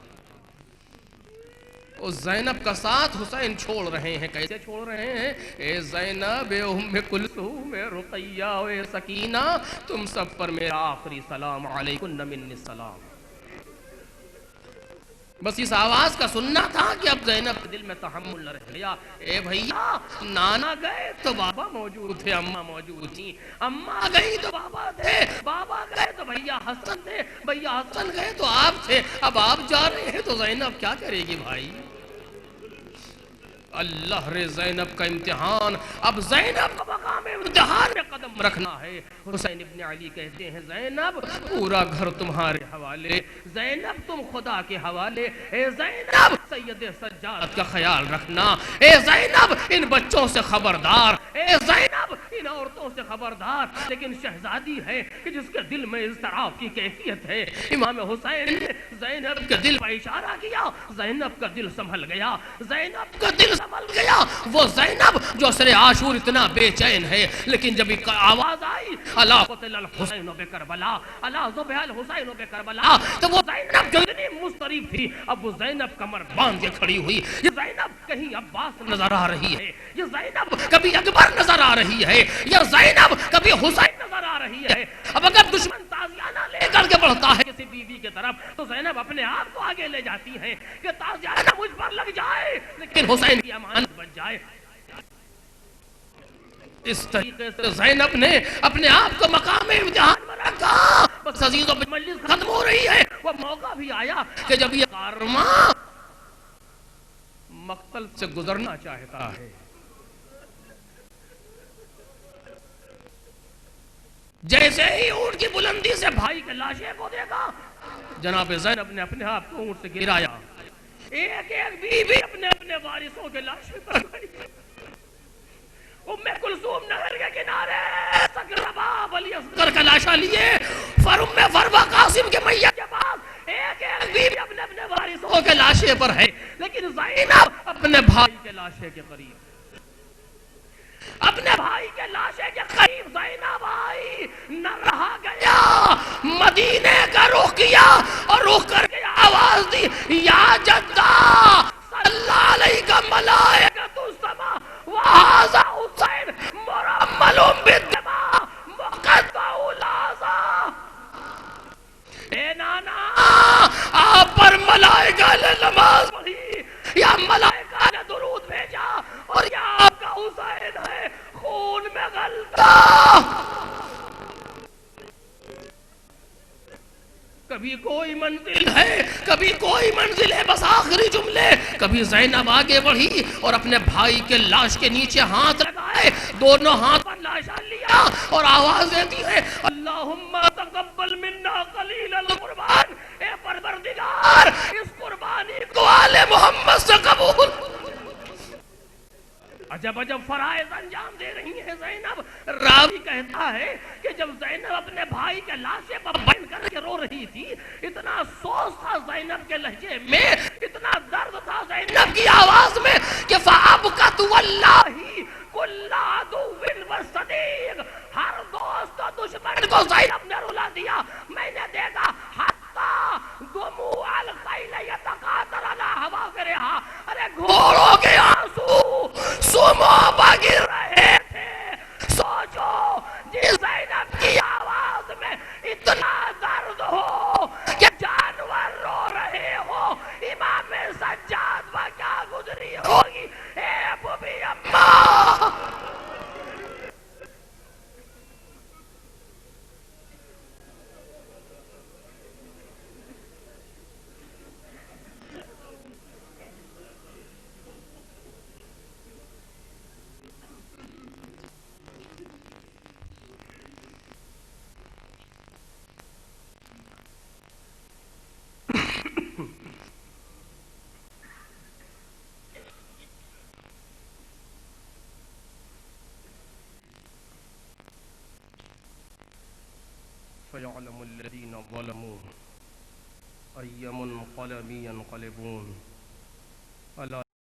اس زینب کا ساتھ حسین چھوڑ رہے ہیں. کیسے چھوڑ رہے ہیں؟ اے زینب، اے ام کلثوم، اے رقیہ، اے سکینہ، تم سب پر میرا آخری سلام، علیکن منی السلام. بس اس آواز کا سننا تھا کہ اب زینب کے دل میں تحمل نہ رہ گیا. اے بھیا، نانا گئے تو بابا موجود تھے، اماں موجود تھیں، اماں گئی تو بابا تھے، بابا گئے تو بھیا حسن تھے، بھیا حسن گئے تو آپ تھے، اب آپ جا رہے ہیں تو زینب کیا کرے گی بھائی؟ اللہ رے زینب کا امتحان. اب زینب کو مقام امتحان میں قدم رکھنا ہے. حسین ابن علی کہتے ہیں زینب پورا گھر تمہارے حوالے، زینب تم خدا کے حوالے، اے زینب سید سجاد کا خیال رکھنا، اے زینب ان بچوں سے خبردار، اے زینب ان عورتوں سے خبردار. لیکن شہزادی ہے کہ جس کے دل میں اضطراب کی کیفیت ہے. امام حسین نے زینب کے دل پر اشارہ کیا، زینب کا دل سنبھل گیا، زینب کا دل سنبھل گیا. وہ زینب جو سر عاشور اتنا بے چین ہے، لیکن جب ایک آواز آئی الا قتل الحسین بکربلا، الا ذبح الحسین بکربلا، تو وہ زینب جو اتنی مضطرب تھی اب وہ زینب کمر باندھ کے کھڑی ہوئی. یہ زینب کہیں عباس نظر آ رہی ہے، یہ زینب کبھی اکبر نظر آ رہی ہے، یہ زینب کبھی حسین نظر آ رہی ہے. اب اگر دشمن تازیانہ لے کر کے بڑھتا ہے کسی بیوی کی طرف تو زینب اپنے آپ کو آگے لے جاتی ہے کہ تازیانہ مجھ پر لگ جائے لیکن حسین کی امانت بن جائے. اس طریقے سے زینب نے اپنے آپ کو مقام امتحان میں رکھا. بس عزیزوں مجلس ختم ہو رہی ہے. وہ موقع بھی آیا کہ جب یہ کارواں مقتل سے گزرنا چاہتا ہے، جیسے ہی اونٹ کی بلندی سے بھائی کے لاشے کو دیکھا، جناب زینب نے اپنے آپ کو اونٹ سے گرایا. ایک ایک بیوی اپنے اپنے وارثوں کے لاشے پر گئی. ام کلثوم نہر کے کنارے سکربا ولی اصغر کا لاشا لیے، ام فروا قاسم کے میت کے پاس ایک ایک بیوی اپنے اپنے وارثوں کے لاشے پر ہے. لیکن زینب اپنے بھائی کے لاشے کے قریب، اپنے بھائی کے لاشے کے قریب زینب آئی، نہ رہا گیا، مدینے کا رخ کیا اور رخ کر کے آواز دی یا جدہ صلی علیہ ملائکۃ السماء وہذا حسین مرمل بالدماء مقطع الاعضاء. اے نانا، آپ پر ملائکہ نے نماز پڑھی یا ملائکہ نے درود بھیجا اور یہ آپ کا حسین ہے خون میں غلطہ. کبھی کوئی منزل ہے، کبھی کوئی منزل ہے، بس آخری جملے. کبھی زینب آگے بڑھی اور اپنے بھائی کے لاش کے نیچے ہاتھ لگائے، دونوں ہاتھ پر لاشا لیا اور آواز دیتی ہے اللہم تقبل منا قلیل القربان. اے پروردگار اس قربانی کو آل محمد سے قبول. عجب عجب فرائض انجام دے رہی ہیں زینب. راوی کہتا ہے کہ جب زینب اپنے بھائی کے لاشے پر بند کر کے رو رہی تھی، اتنا سوز تھا زینب کے لہجے میں، اتنا درد تھا زینب کی آواز میں کہ فَأَبْكَتْ وَاللَّهِ كُلَّ عَدُوٍ وَصَدِيقٍ. ہر دوست و دشمن کو زینب نے رلا دیا. میں نے دیکھا حتی دموع الخیل یتقاطر علی حوافرہا، ارے گھوڑوں کے آنسو سومو پر گر رہے تھے. سوچو جس زینب کی آواز میں اتنا درد ہو کہ جانور رو رہے ہو، امام سجاد پر کیا گزری ہوگی. اے بوبی اماں، فسوف يعلم الذين ظلموا أي منقلب ينقلبون ألا